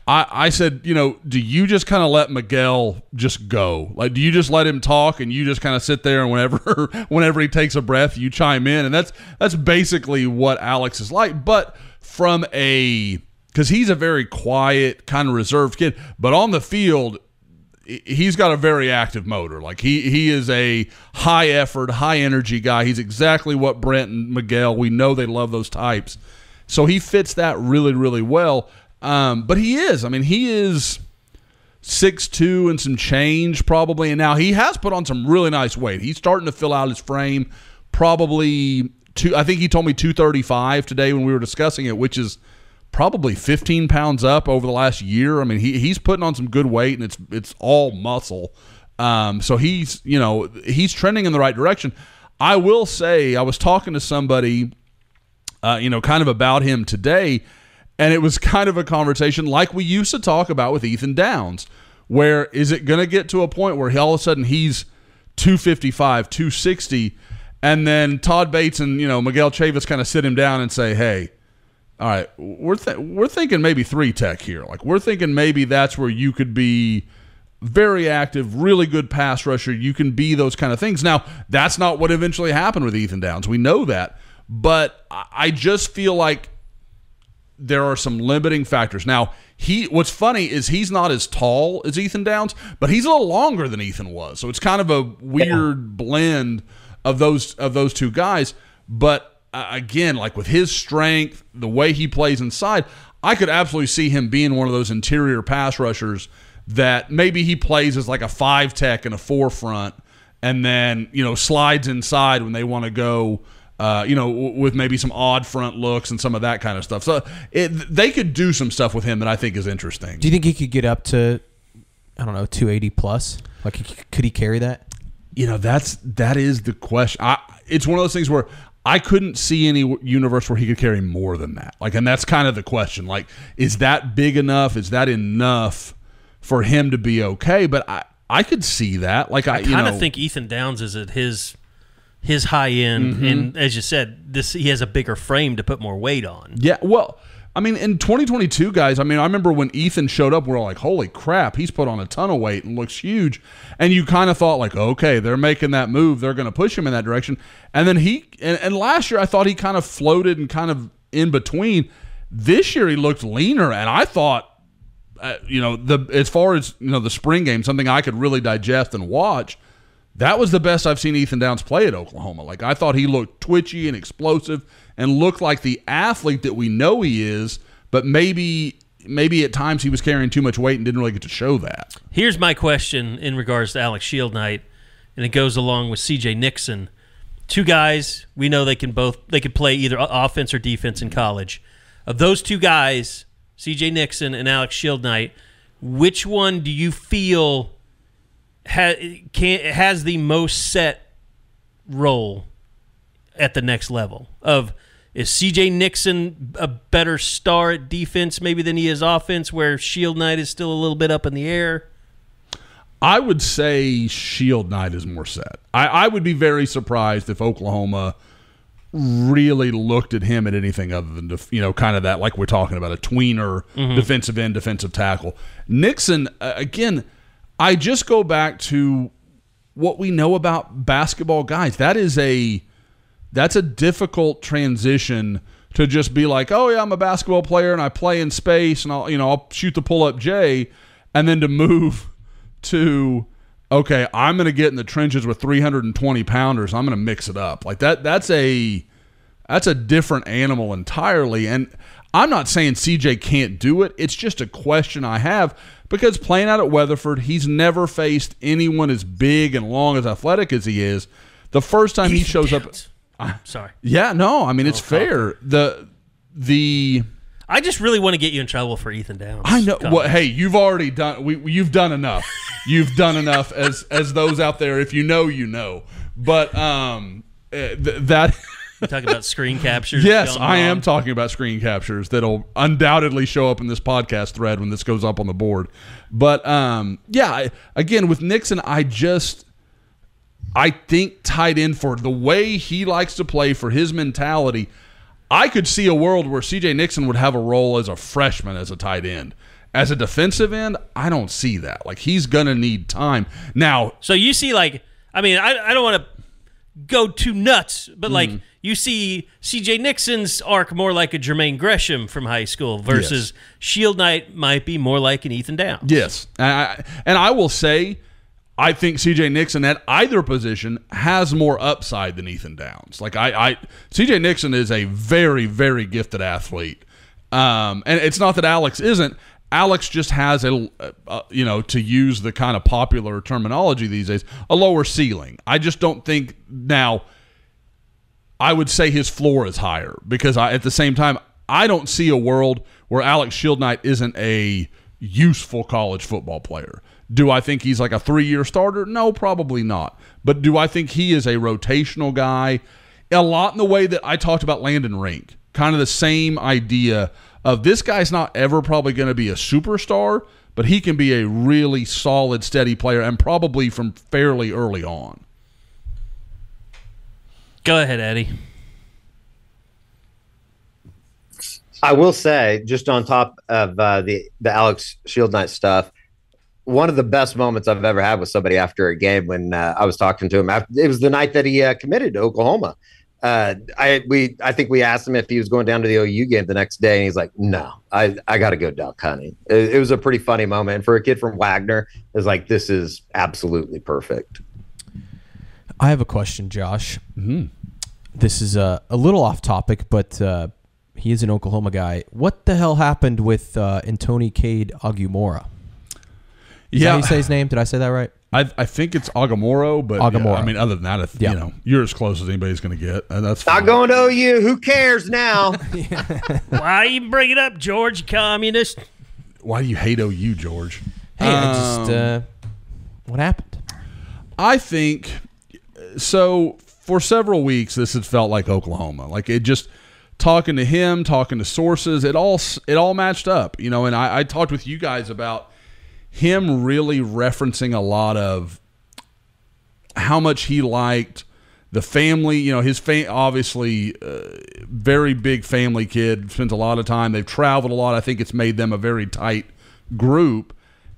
I said, do you just kind of let Miguel just go? Like, do you just let him talk and you just kind of sit there and whenever he takes a breath, you chime in? And that's basically what Alex is like. But because he's a very quiet, kind of reserved kid, but on the field, he's got a very active motor. Like he is a high effort, high energy guy. He's exactly what Brent and Miguel, we know they love those types. So he fits that really, really well. But he is 6'2" and some change probably. And now he has put on some really nice weight. He's starting to fill out his frame. Probably I think he told me 235 today when we were discussing it, which is probably 15 pounds up over the last year. I mean, he's putting on some good weight, and it's all muscle. So he's trending in the right direction. I will say, I was talking to somebody, kind of about him today, and it was kind of a conversation like we used to talk about with Ethan Downs, where is it going to get to a point where all of a sudden he's 255, 260, and then Todd Bates and Miguel Chavis kind of sit him down and say, hey, all right, we're thinking maybe 3-tech here. Like, we're thinking maybe that's where you could be very active, really good pass rusher. You can be those kind of things. Now, that's not what eventually happened with Ethan Downs. We know that. But I just feel like there are some limiting factors. Now, what's funny is he's not as tall as Ethan Downs, but he's a little longer than Ethan was. So it's kind of a weird blend of those two guys. But again, like with his strength, the way he plays inside, I could absolutely see him being one of those interior pass rushers that maybe he plays as like a 5-tech and a 4-front, and then slides inside when they want to go, with maybe some odd front looks and some of that kind of stuff. So they could do some stuff with him that I think is interesting. Do you think he could get up to, 280 plus? Like, could he carry that? That is the question. It's one of those things where I couldn't see any universe where he could carry more than that. Like, and that's kind of the question. Like, is that big enough? Is that enough for him to be okay? But I could see that. Like, I kind of think Ethan Downs is at his high end, and as you said, he has a bigger frame to put more weight on. Yeah, well, I mean, in 2022, guys, I remember when Ethan showed up, we were like, holy crap, he's put on a ton of weight and looks huge. And you kind of thought, like, okay, they're making that move. They're going to push him in that direction. And then and last year, I thought he kind of floated and kind of in between. This year, he looked leaner, and I thought, as far as, the spring game, something I could really digest and watch, that was the best I've seen Ethan Downs play at Oklahoma. Like, I thought he looked twitchy and explosive and looked like the athlete that we know he is, but maybe at times he was carrying too much weight and didn't really get to show that. Here's my question in regards to Alex Shield Knight, and it goes along with C.J. Nixon. Two guys, we know they could play either offense or defense in college. Of those two guys, C.J. Nixon and Alex Shield Knight, which one do you feel has the most set role at the next level? Is C.J. Nixon a better star at defense maybe than he is offense, where Shield Knight is still a little bit up in the air? I would say Shield Knight is more set. I would be very surprised if Oklahoma really looked at him at anything other than, kind of that, like we're talking about, a tweener, defensive end, defensive tackle. Nixon, again, I just go back to what we know about basketball guys. That's a difficult transition to just be like, oh yeah, I'm a basketball player and I play in space and I'll shoot the pull-up J, and then to move to, okay, I'm going to get in the trenches with 320-pounders. I'm going to mix it up. Like that's a different animal entirely. And I'm not saying CJ can't do it. It's just a question I have, because playing out at Weatherford, he's never faced anyone as big and long, as athletic as he is. The first time he shows up, sorry. Yeah, no, it's fair. I just really want to get you in trouble for Ethan Downs. I know. Well, hey, you've already done. You've done enough. You've done enough as those out there. If you know, you know. But that. You're talking about screen captures. Yes, I am talking about screen captures that'll undoubtedly show up in this podcast thread when this goes up on the board. But again, with Nixon, I think tight end, for the way he likes to play, for his mentality, I could see a world where C.J. Nixon would have a role as a freshman as a tight end. As a defensive end, I don't see that. Like, he's going to need time. Now, so you see, I don't want to go too nuts, but you see C.J. Nixon's arc more like a Jermaine Gresham from high school versus Shield Knight might be more like an Ethan Downs. Yes. And I will say, I think C.J. Nixon at either position has more upside than Ethan Downs. Like C.J. Nixon is a very, very gifted athlete. And it's not that Alex isn't. Alex just has to use the kind of popular terminology these days, a lower ceiling. I just don't think now. I would say his floor is higher because at the same time, I don't see a world where Alex Shield Knight isn't a useful college football player. Do I think he's like a 3-year starter? No, probably not. But do I think he is a rotational guy? A lot in the way that I talked about Landon Rink. Kind of the same idea of this guy's not ever probably going to be a superstar, but he can be a really solid, steady player, and probably from fairly early on. Go ahead, Eddie. I will say, just on top of the Alex Shield Knight stuff, one of the best moments I've ever had with somebody after a game when I was talking to him. It was the night that he committed to Oklahoma. I think we asked him if he was going down to the OU game the next day, and he's like, "No, I got to go duck hunting." It was a pretty funny moment, and for a kid from Wagner, it's like this is absolutely perfect. I have a question, Josh. Mm-hmm. This is a little off topic, but he is an Oklahoma guy. What the hell happened with Antoni Ogumoro? Is that how you say his name? Did I say that right? I think it's Ogumoro, but Ogumoro. Yeah, I mean, other than that, you're as close as anybody's going to get. That's fine. Not going to OU. Who cares now? Why you bring it up, George, communist? Why do you hate OU, George? Hey, what happened? I think so. For several weeks, this has felt like Oklahoma. Like it just talking to him, talking to sources, it all matched up, and I talked with you guys about him really referencing a lot of how much he liked the family. His obviously very big family kid, spends a lot of time. They've traveled a lot. I think it's made them a very tight group.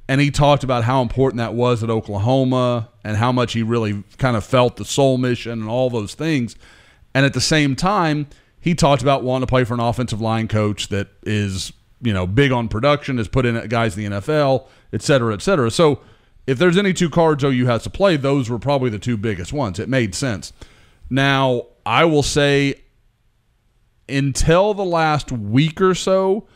And he talked about how important that was at Oklahoma and how much he really kind of felt the soul mission and all those things. And at the same time, he talked about wanting to play for an offensive line coach that is, big on production, has put in guys in the NFL, et cetera, et cetera. So if there's any two cards OU has to play, those were probably the two biggest ones. It made sense. Now, I will say until the last week or so,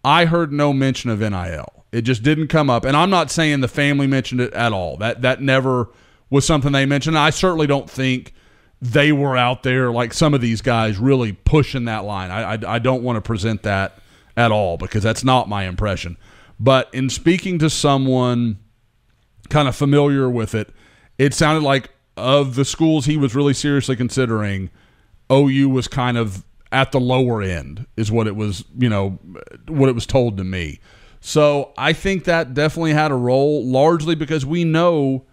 I heard no mention of NIL. It just didn't come up. And I'm not saying the family mentioned it at all. That never was something they mentioned. I certainly don't think they were out there like some of these guys really pushing that line. I don't want to present that at all because that's not my impression. But in speaking to someone kind of familiar with it, it sounded like of the schools he was really seriously considering, OU was kind of at the lower end is what it was, what it was told to me. So I think that definitely had a role, largely because we know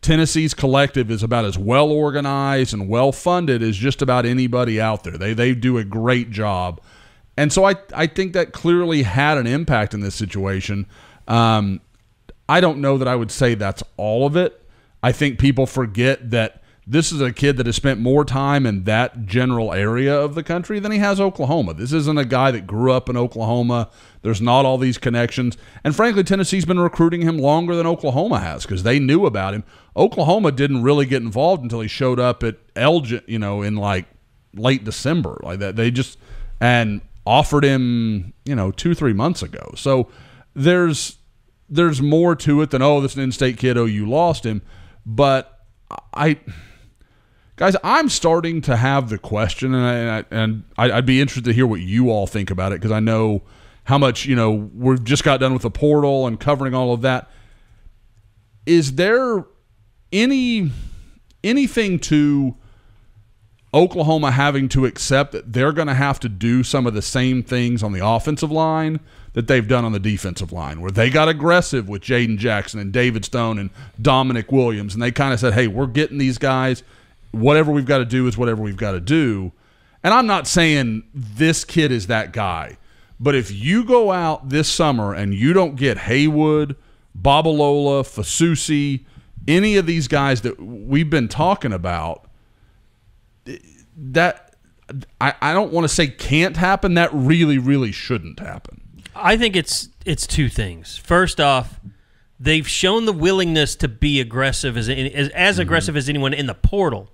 Tennessee's collective is about as well organized and well funded as just about anybody out there. They do a great job. And so I think that clearly had an impact in this situation. I don't know that I would say that's all of it. I think people forget that this is a kid that has spent more time in that general area of the country than he has Oklahoma. This isn't a guy that grew up in Oklahoma. There's not all these connections. And frankly, Tennessee's been recruiting him longer than Oklahoma has because they knew about him. Oklahoma didn't really get involved until he showed up at Elgin, in like late December. Like that, they just and offered him, 2-3 months ago. So there's more to it than, this is an in-state kid, you lost him. But guys, I'm starting to have the question, and I'd be interested to hear what you all think about it because I know how much, we've just got done with the portal and covering all of that. Is there anything to Oklahoma having to accept that they're going to have to do some of the same things on the offensive line that they've done on the defensive line, where they got aggressive with Jaden Jackson and David Stone and Dominic Williams, and they kind of said, hey, we're getting these guys. Whatever we've got to do is whatever we've got to do. And I'm not saying this kid is that guy, but if you go out this summer and you don't get Haywood, Babalola, Fasusi, any of these guys that we've been talking about, that I don't want to say can't happen. That really, really shouldn't happen. I think it's two things. First off, they've shown the willingness to be aggressive as aggressive as anyone in the portal.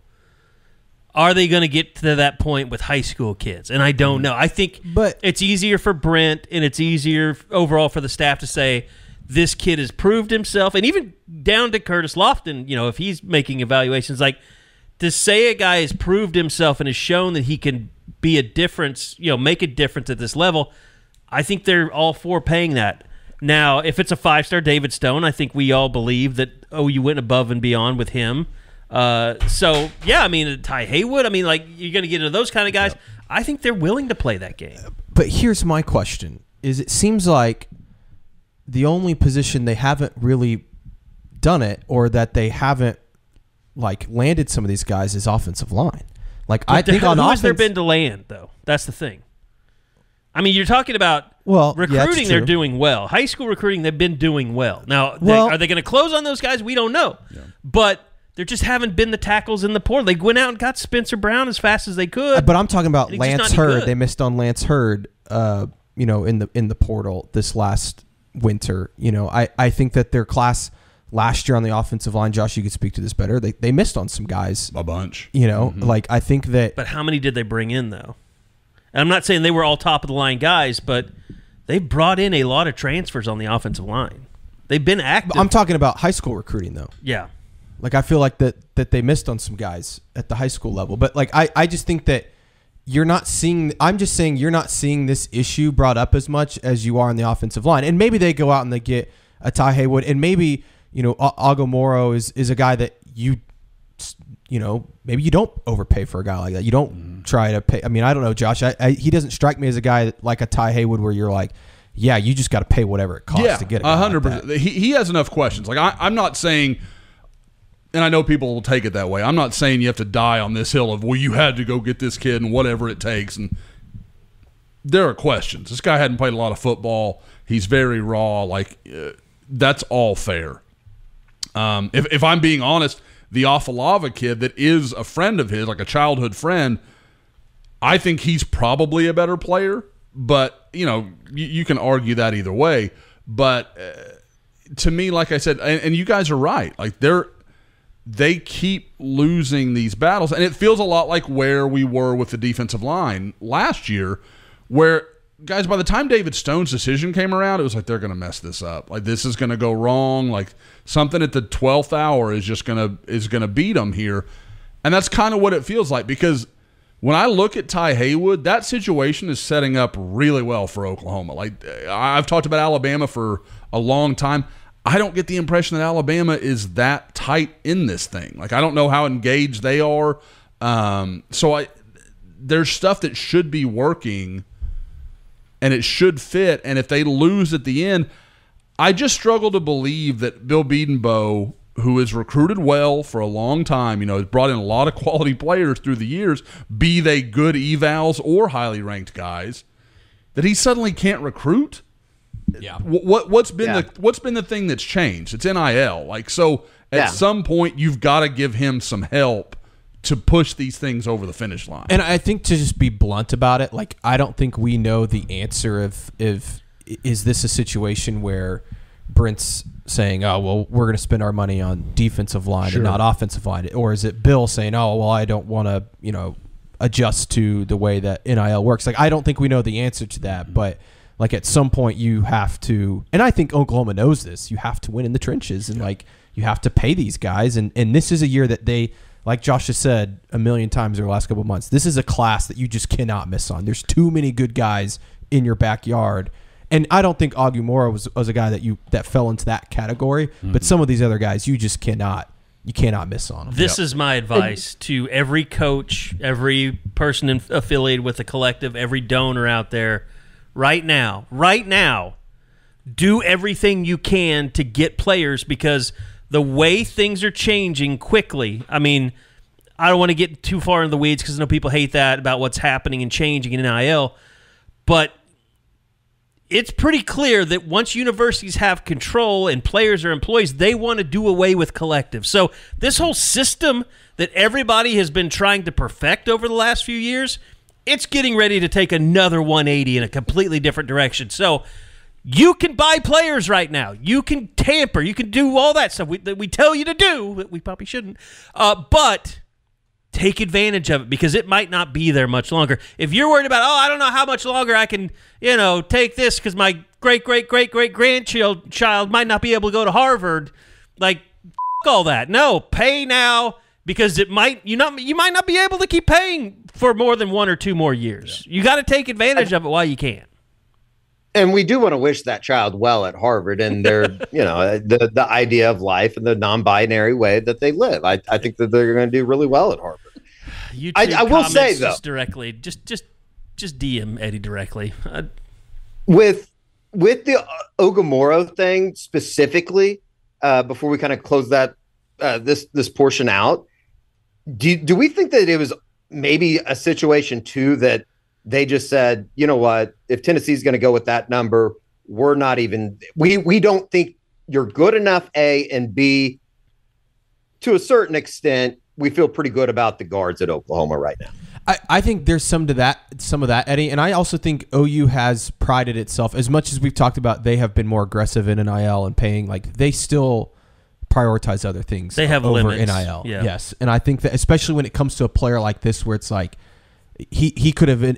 Are they going to get to that point with high school kids? And I don't know. I think it's easier for Brent and it's easier overall for the staff to say this kid has proved himself, and even down to Curtis Lofton, if he's making evaluations, like to say a guy has proved himself and has shown that he can be a difference, make a difference at this level, I think they're all for paying that. Now, if it's a 5-star David Stone, I think we all believe that, you went above and beyond with him. Ty Haywood, you're going to get into those kind of guys. Yep. I think they're willing to play that game. But here's my question, is it seems like the only position they haven't really done it, or that they haven't landed some of these guys, is offensive line. I think on offense, there been to land though? That's the thing. You're talking about recruiting. Yeah, they're doing well. High school recruiting, they've been doing well. Now, are they going to close on those guys? We don't know. Yeah. But there just haven't been the tackles in the portal. They went out and got Spencer Brown as fast as they could. But I'm talking about Lance Hurd. They missed on Lance Hurd. In the portal this last winter. I think that their class last year on the offensive line, Josh, you could speak to this better. They missed on some guys. A bunch. I think that. But how many did they bring in though? And I'm not saying they were all top of the line guys, but they brought in a lot of transfers on the offensive line. They've been active. I'm talking about high school recruiting though. Yeah. I feel like that they missed on some guys at the high school level. But I just think that you're not seeing – I'm just saying you're not seeing this issue brought up as much as you are on the offensive line. And maybe they go out and they get a Ty Haywood. And maybe, Ogumoro is a guy that maybe you don't overpay for a guy like that. You don't try to pay – I don't know, Josh. He doesn't strike me as a guy like a Ty Haywood where you're like, yeah, you just got to pay whatever it costs to get a guy 100%. Like he has enough questions. I'm not saying – and I know people will take it that way. I'm not saying you have to die on this hill of, you had to go get this kid and whatever it takes. And there are questions. This guy hadn't played a lot of football. He's very raw. That's all fair. If I'm being honest, the Afalava kid that is a friend of his, like a childhood friend, I think he's probably a better player. But, you can argue that either way. But to me, like I said, and you guys are right, they keep losing these battles. And it feels a lot like where we were with the defensive line last year, where, guys, by the time David Stone's decision came around, it was like they're going to mess this up. This is going to go wrong. Something at the 12th hour is just going to beat them here. And that's kind of what it feels like, because when I look at Ty Haywood, that situation is setting up really well for Oklahoma. I've talked about Alabama for a long time. I don't get the impression that Alabama is that tight in this thing. I don't know how engaged they are. There's stuff that should be working, and it should fit. And if they lose at the end, I just struggle to believe that Bill Bedenbaugh, who has recruited well for a long time, has brought in a lot of quality players through the years, be they good evals or highly ranked guys, that he suddenly can't recruit. Yeah. What's been the thing that's changed? It's NIL. At some point you've got to give him some help to push these things over the finish line. And I think, to just be blunt about it, I don't think we know the answer of is this a situation where Brent's saying, oh, well, we're going to spend our money on defensive line and not offensive line, or is it Bill saying, oh, well, I don't want to adjust to the way that NIL works? I don't think we know the answer to that, but at some point you have to, and I think Oklahoma knows this, you have to win in the trenches, and you have to pay these guys. And this is a year that they, like Josh has said a million times over the last couple of months, this is a class that you just cannot miss on. There's too many good guys in your backyard. And I don't think Ogumoro was a guy that fell into that category, but some of these other guys you just cannot miss on them. This is my advice to every coach, every person affiliated with the collective, every donor out there. Right now, do everything you can to get players, because the way things are changing quickly, I don't want to get too far into the weeds because I know people hate that about what's happening and changing in NIL, but it's pretty clear that once universities have control and players are employees, they want to do away with collectives. So this whole system that everybody has been trying to perfect over the last few years it's getting ready to take another 180 in a completely different direction. So you can buy players right now. You can tamper. You can do all that stuff that we tell you to do. We probably shouldn't. But take advantage of it because it might not be there much longer. If you're worried about, I don't know how much longer I can, take this because my great-great-great-great-grandchild might not be able to go to Harvard, like, all that. No, pay now because you might not be able to keep paying for more than 1 or 2 more years. Yeah. You got to take advantage of it while you can. And we do want to wish that child well at Harvard and their, the idea of life and the non-binary way that they live. I think that they're going to do really well at Harvard. I will say though, directly, just DM Eddie directly. With the Ogumoro thing specifically, before we kind of close that this portion out, do we think that it was maybe a situation too that they just said, you know what, if Tennessee's going to go with that number, we're not even we don't think you're good enough, A, and B, to a certain extent, we feel pretty good about the guards at Oklahoma right now. I think there's some of that, Eddie, and I also think OU has prided itself, as much as we've talked about they have been more aggressive in NIL and paying, like they still prioritize other things. They have over limits. NIL. Yeah. Yes, and I think that especially when it comes to a player like this, where it's like he could have been,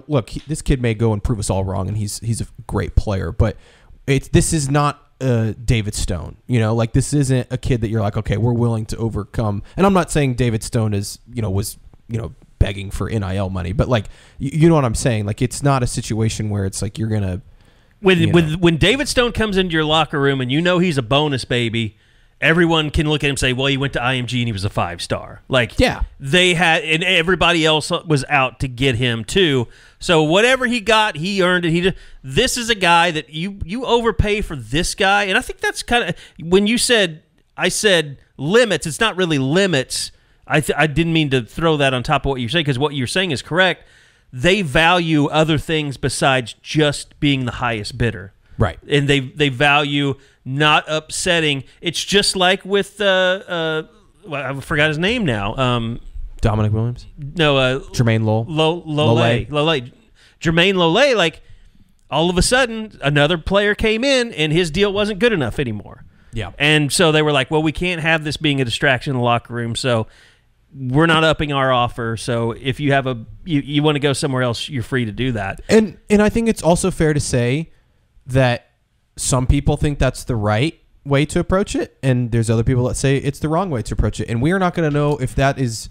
look, this kid may go and prove us all wrong, and he's a great player, but this is not David Stone, like this isn't a kid that you're like, okay, we're willing to overcome. And I'm not saying David Stone was begging for NIL money, but like, you know what I'm saying? Like, it's not a situation where it's like you're going to, when David Stone comes into your locker room and he's a bonus baby, everyone can look at him and say, well, he went to IMG and he was a 5-star. Like, yeah, they had, and everybody else was out to get him too. So whatever he got, he earned it. This is a guy that you overpay for this guy. And I think that's kind of, when I said limits, it's not really limits. I didn't mean to throw that on top of what you're saying, because what you're saying is correct. They value other things besides just being the highest bidder. Right. And they value not upsetting. It's just like with I forgot his name now. Dominic Williams? No, Jermaine Lole. Lole. Jermaine Lole, like, all of a sudden another player came in and his deal wasn't good enough anymore. Yeah. And so they were like, well, we can't have this being a distraction in the locker room, so we're not upping our offer. So if you have you want to go somewhere else, you're free to do that. And I think it's also fair to say that some people think that's the right way to approach it, and there's other people that say it's the wrong way to approach it. And we are not going to know if that is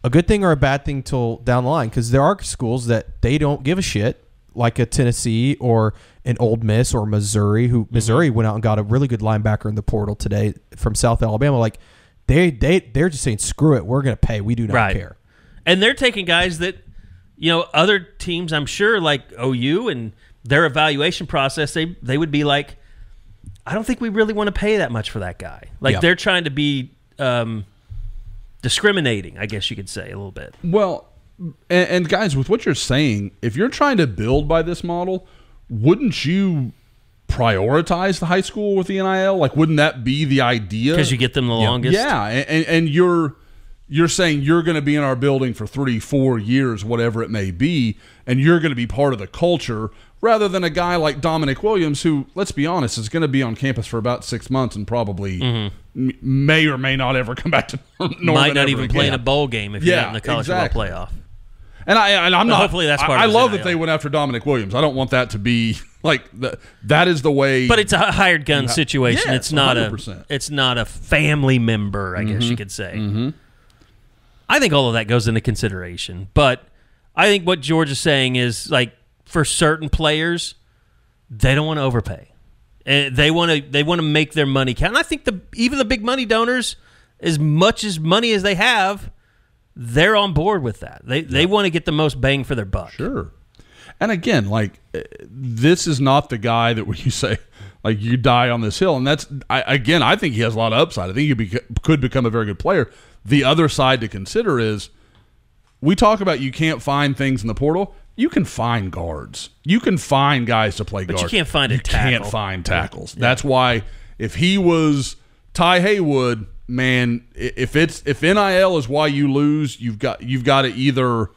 a good thing or a bad thing till down the line, because there are schools that they don't give a shit, like a Tennessee or an Ole Miss or Missouri, Missouri went out and got a really good linebacker in the portal today from South Alabama. Like, they're just saying, screw it, we're going to pay. We do not care. And they're taking guys that, other teams, I'm sure, like OU and their evaluation process, they would be like, I don't think we really want to pay that much for that guy. Like, they're trying to be discriminating, I guess you could say, a little bit. Well, and guys, with what you're saying, if you're trying to build by this model, wouldn't you prioritize the high school with the NIL? Like, wouldn't that be the idea? Because you get them the longest. Yeah, and you're saying you're going to be in our building for 3-4 years, whatever it may be, and you're going to be part of the culture, rather than a guy like Dominic Williams, who, let's be honest, is going to be on campus for about 6 months and probably may or may not ever come back to Norman. Might not even play in a bowl game if you're not in the college football playoff. And I'm not. Hopefully that's part I of love NIL. that they went after Dominic Williams. I don't want that to be like that is the way. But it's a hired gun situation. Yes, it's not 100%. It's not a family member, I guess you could say. I think all of that goes into consideration. But I think what George is saying is, like, for certain players, they don't want to overpay. They want to make their money count. And I think even the big money donors, as much as money as they have, they're on board with that. They want to get the most bang for their buck. Sure. And again, like, this is not the guy that when you say, like, you die on this hill. And that's, I think he has a lot of upside. I think he could become a very good player. The other side to consider is, we talk about you can't find things in the portal. You can find guards. You can find guys to play guards. But you can't find a tackle. You can't find tackles. Yeah. That's why if he was Ty Haywood, man, if NIL is why you lose, you've got to either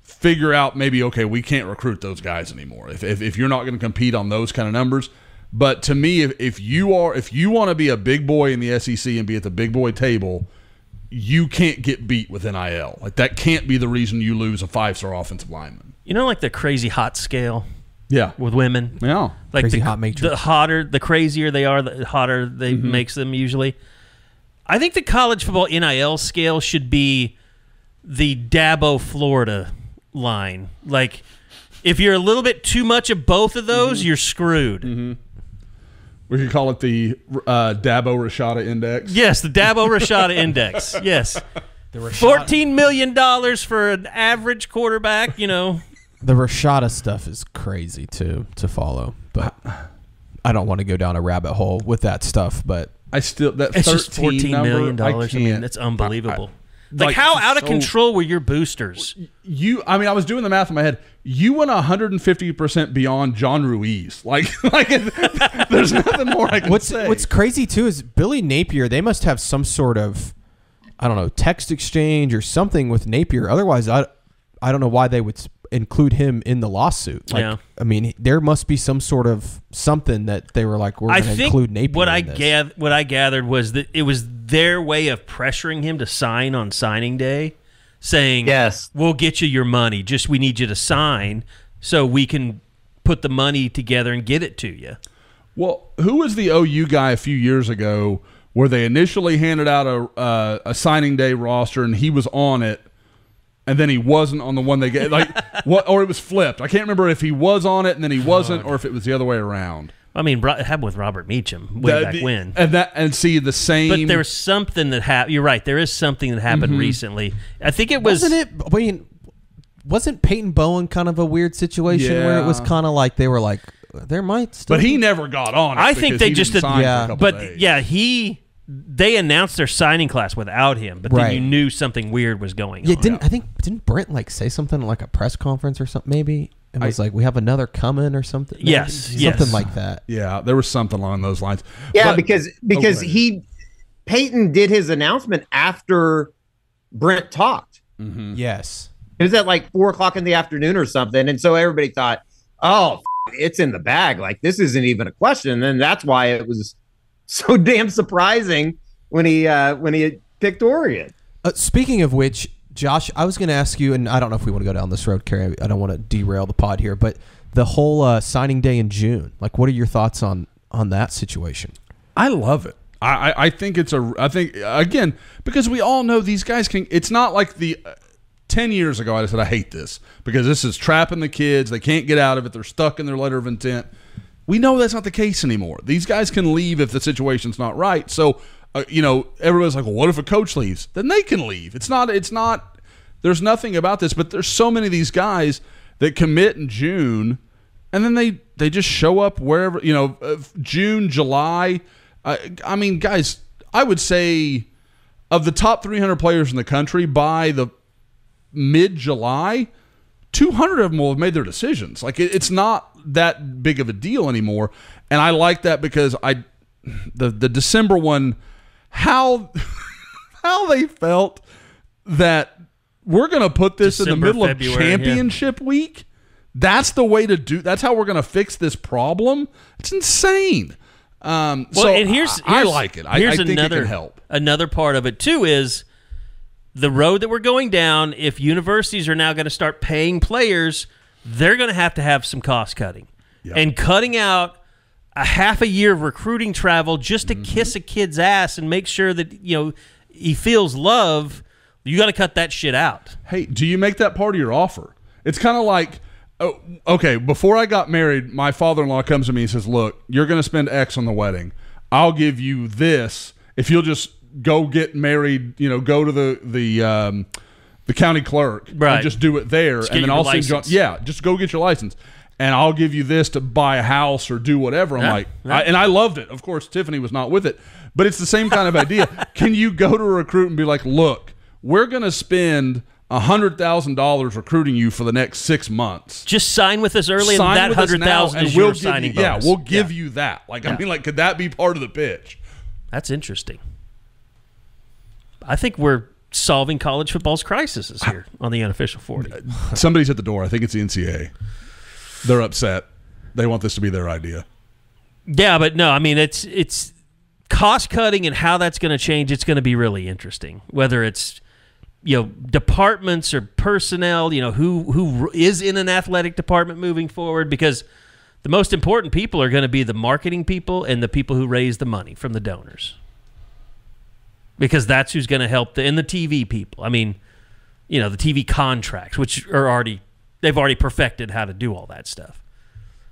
figure out maybe, okay, we can't recruit those guys anymore if you're not going to compete on those kind of numbers. But to me, if you want to be a big boy in the SEC and be at the big boy table, you can't get beat with NIL. Like, that can't be the reason you lose a 5-star offensive lineman. You know, like the crazy hot scale. Yeah, with women. Yeah, like crazy hot matrix. The crazier they are, the hotter they makes them usually. I think the college football NIL scale should be the Dabo, Florida line. Like, if you're a little bit too much of both of those, you're screwed. We could call it the Dabo Rashada Index. Yes, the Dabo Rashada Index. Yes. $14 million for an average quarterback, you know. The Rashada stuff is crazy, too, to follow. But I don't want to go down a rabbit hole with that stuff. But it's just $14 million. I mean, it's unbelievable. Like, how out of control were your boosters? I was doing the math in my head. You went 150% beyond John Ruiz. Like there's nothing more I can say. What's crazy, too, is Billy Napier, they must have some sort of, I don't know, text exchange or something with Napier. Otherwise, I don't know why they would include him in the lawsuit. Like, yeah. I mean, there must be some sort of something that they were like, we're going to include Napier what in this. What I gathered was that it was their way of pressuring him to sign on signing day, saying, yes, we'll get you your money, just we need you to sign so we can put the money together and get it to you. Well, who was the OU guy a few years ago where they initially handed out a signing day roster and he was on it, and then he wasn't on the one they gave, like what, or it was flipped. I can't remember if he was on it and then he wasn't, or if it was the other way around. I mean, it happened with Robert Meacham way back when. And see the same. But there was something that happened. You're right. There is something that happened recently. I think it was. Wasn't Peyton Bowen kind of a weird situation where it was kind of like they were like, there might still. But he never got on it. I think they just did. Yeah. But yeah, they announced their signing class without him, but then you knew something weird was going on. Didn't Brent like say something like a press conference or something maybe? It was like, we have another coming or something. Yes, something like that. Yeah, there was something along those lines. Yeah, because Peyton did his announcement after Brent talked. Mm-hmm. Yes, it was at like 4:00 in the afternoon or something, and so everybody thought, "Oh, it's in the bag. Like, this isn't even a question." And then that's why it was so damn surprising when he picked Oregon. Speaking of which, Josh, I was going to ask you, and I don't know if we want to go down this road, Kerry. I don't want to derail the pod here, but the whole signing day in June, like, what are your thoughts on that situation? I love it. I think again, because we all know these guys can. It's not like the 10 years ago I said I hate this because this is trapping the kids. They can't get out of it. They're stuck in their letter of intent. We know that's not the case anymore. These guys can leave if the situation's not right. So. Everybody's like, well, what if a coach leaves? Then they can leave. It's not, there's nothing about this, but there's so many of these guys that commit in June and then they just show up wherever, June, July. I mean, guys, I would say of the top 300 players in the country by the mid-July, 200 of them will have made their decisions. Like, it's not that big of a deal anymore. And I like that because the December one, how they felt that we're going to put this in the middle of championship week. That's the way to do. That's how we're going to fix this problem. It's insane. I like it. I think it can help. Another part of it too is the road that we're going down. If universities are now going to start paying players, they're going to have some cost cutting, and cutting out a half a year of recruiting travel just to kiss a kid's ass and make sure that he feels love. You got to cut that shit out. Hey, do you make that part of your offer? It's kind of like, okay, before I got married, my father-in-law comes to me and says, look, you're going to spend X on the wedding. I'll give you this if you'll just go get married, go to the county clerk and just do it there. And then I'll send just go get your license. And I'll give you this to buy a house or do whatever. I'm and I loved it. Of course, Tiffany was not with it. But it's the same kind of idea. Can you go to a recruit and be like, look, we're going to spend $100,000 recruiting you for the next 6 months. Just sign with us early, and that $100,000 is your signing bonus. Yeah, we'll give you that. I mean, could that be part of the pitch? That's interesting. I think we're solving college football's crises here on the Unofficial 40. Somebody's at the door. I think it's the NCAA. They're upset. They want this to be their idea. Yeah, but no, I mean, it's cost cutting and how that's going to change. It's going to be really interesting. Whether it's departments or personnel, who is in an athletic department moving forward, because the most important people are going to be the marketing people and the people who raise the money from the donors, because that's who's going to help and the TV people. I mean, the TV contracts, which are they've already perfected how to do all that stuff.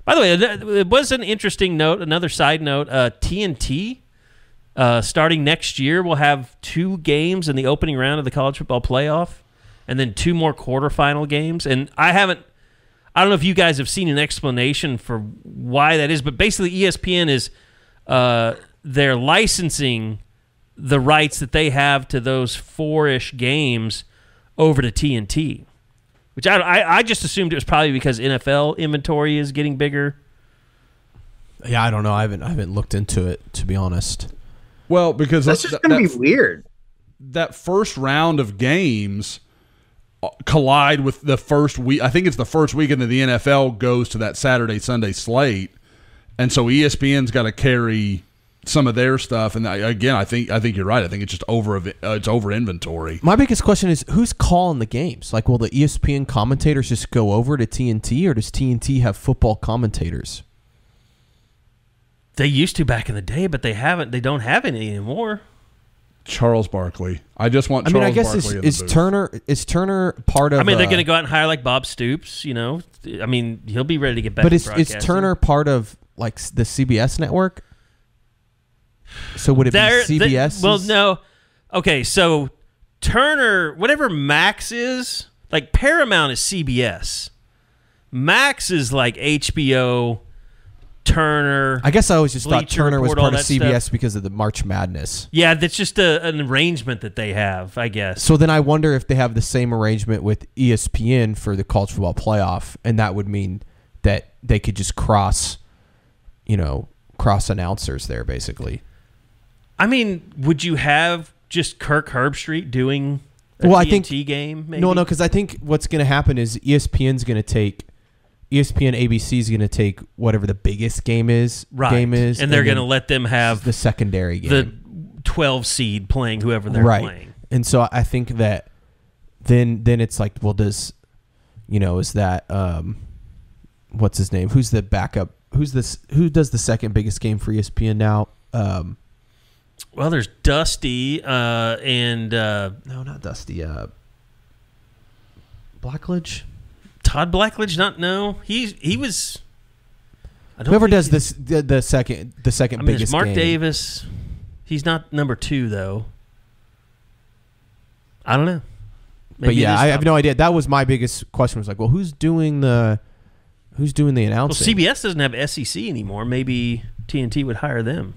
By the way, it was an interesting note. Another side note: TNT. Starting next year, we'll have 2 games in the opening round of the college football playoff, and then 2 more quarterfinal games. And I don't know if you guys have seen an explanation for why that is, but basically ESPN is they're licensing the rights that they have to those 4-ish games over to TNT, which I just assumed it was probably because NFL inventory is getting bigger. Yeah, I don't know. I haven't looked into it, to be honest. Well, because that's just going to be weird. That first round of games collide with the first week. I think it's the first weekend that the NFL goes to that Saturday-Sunday slate, and so ESPN's got to carry some of their stuff. And again, I think you're right. I think it's just over inventory. My biggest question is, who's calling the games? Like, will the ESPN commentators just go over to TNT, or does TNT have football commentators? They used to back in the day, but they haven't. They don't have any anymore. Charles Barkley. I just want Charles Barkley in the booth. Is Turner part of... I mean, they're going to go out and hire like Bob Stoops, I mean, he'll be ready to get back to broadcasting. Is Turner part of like the CBS network? So would it be CBS? Well, no. Okay, so Turner, whatever Max is, like Paramount is CBS. Max is like HBO... Turner. I guess I always just thought Turner was part of CBS stuff because of the March Madness. Yeah, that's just an arrangement that they have, I guess. So then I wonder if they have the same arrangement with ESPN for the college football playoff, and that would mean that they could just cross announcers there, basically. I mean, would you have just Kirk Herbstreit doing a TNT game? Maybe? No, because I think what's going to happen is ESPN ABC is going to take whatever the biggest game is, and they're going to let them have the secondary game, the 12 seed playing whoever they're playing. And so I think that then it's like, well, is that what's his name? Who's the backup? Who does the second biggest game for ESPN now? Well, there's Dusty and no, not Dusty. Blackledge. Todd Blackledge, he was. Whoever does the second biggest Mark game. Davis. He's not number 2 though. I don't know. Maybe I have no idea. That was my biggest question. Was like, well, who's doing the announcing? Well, CBS doesn't have SEC anymore. Maybe TNT would hire them.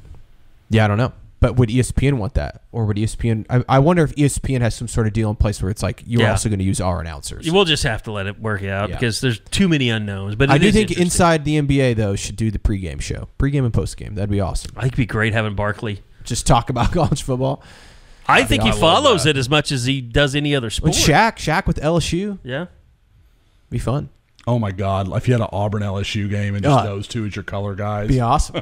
Yeah, I don't know. But would ESPN want that? Or would ESPN... I wonder if ESPN has some sort of deal in place where it's like, you're also going to use our announcers. We'll just have to let it work out because there's too many unknowns. But I do think Inside the NBA, though, should do the pregame show. Pregame and postgame. That'd be awesome. I think it'd be great having Barkley. Just talk about college football. I think he follows it as much as he does any other sport. Shaq with LSU. Yeah. Be fun. Oh, my God. If you had an Auburn LSU game and just those two as your color guys. Be awesome.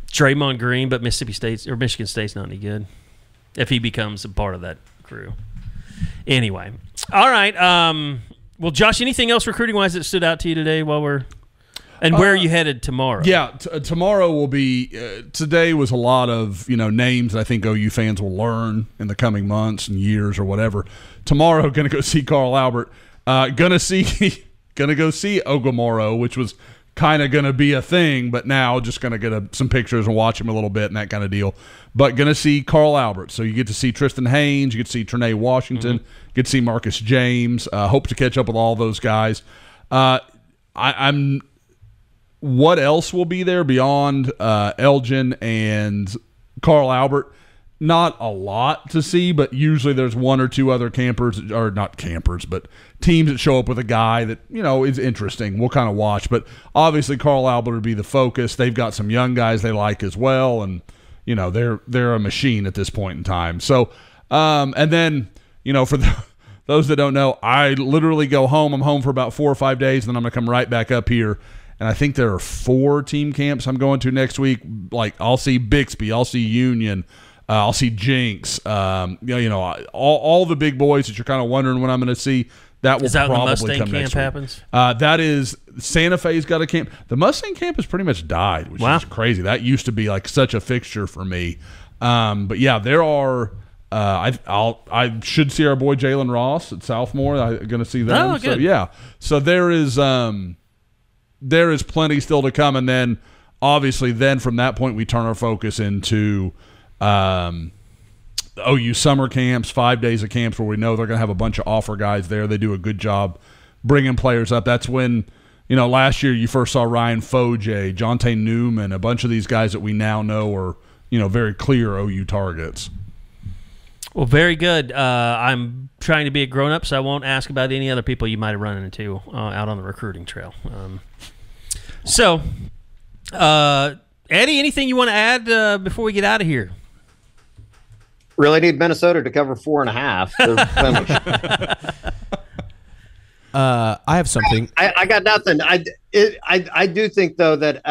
Draymond Green, but Michigan State's not any good if he becomes a part of that crew. Anyway. All right. Well, Josh, anything else recruiting-wise that stood out to you today where are you headed tomorrow? Yeah, tomorrow will be today was a lot of names that I think OU fans will learn in the coming months and years or whatever. Tomorrow, going to go see Carl Albert. Going to go see Ogumoro, which was kind of going to be a thing, but now just going to get some pictures and watch him a little bit and that kind of deal. But going to see Carl Albert. So you get to see Tristan Haynes, you get to see Trinae Washington, get to see Marcus James. Hope to catch up with all those guys. I'm what else will be there beyond Elgin and Carl Albert? Not a lot to see, but usually there's one or two other campers, or not campers, but teams that show up with a guy that, is interesting. We'll kind of watch. But obviously Carl Albert would be the focus. They've got some young guys they like as well. And, they're a machine at this point in time. So, and then, for those that don't know, I literally go home. I'm home for about 4 or 5 days, and then I'm going to come right back up here. And I think there are 4 team camps I'm going to next week. Like, I'll see Bixby, I'll see Union, I'll see Jinx, all the big boys that you're kind of wondering when I'm going to see. That will probably come next week. Is that when the Mustang camp happens? That is, Santa Fe's got a camp. The Mustang camp has pretty much died, which is crazy. That used to be like such a fixture for me. But yeah, there are. I should see our boy Jalen Ross at Southmore. I'm going to see them. Oh, good. So yeah, so there is plenty still to come, and then obviously, then from that point we turn our focus into OU summer camps, 5 days of camps where we know they're going to have a bunch of offer guys there. They do a good job bringing players up. That's when, last year you first saw Ryan Foje, Jonte Newman, a bunch of these guys that we now know are, very clear OU targets. Well, very good. I'm trying to be a grown-up, so I won't ask about any other people you might have run into out on the recruiting trail. Eddie, anything you want to add before we get out of here? Really need Minnesota to cover 4.5. I have something. I got nothing. I do think though that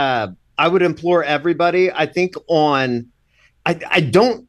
I would implore everybody. I think I don't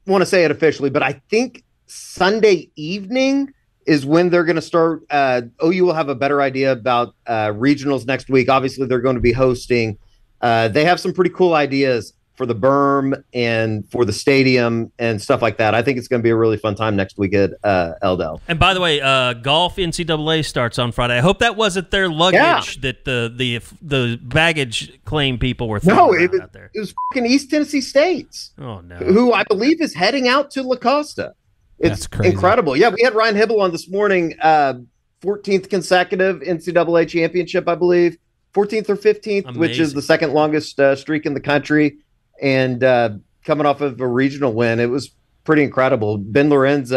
want to say it officially, but I think Sunday evening is when they're going to start. OU will have a better idea about regionals next week. Obviously, they're going to be hosting. They have some pretty cool ideas for the berm and for the stadium and stuff like that. I think it's going to be a really fun time next week at Eldell. And by the way, golf NCAA starts on Friday. I hope that wasn't their luggage that the baggage claim people were throwing out there. It was fucking East Tennessee State's. Oh, no. Who I believe is heading out to La Costa. It's incredible. Yeah, we had Ryan Hibble on this morning, 14th consecutive NCAA championship, I believe. 14th or 15th, Amazing. Which is the second longest streak in the country. And coming off of a regional win, it was pretty incredible. Ben Lorenz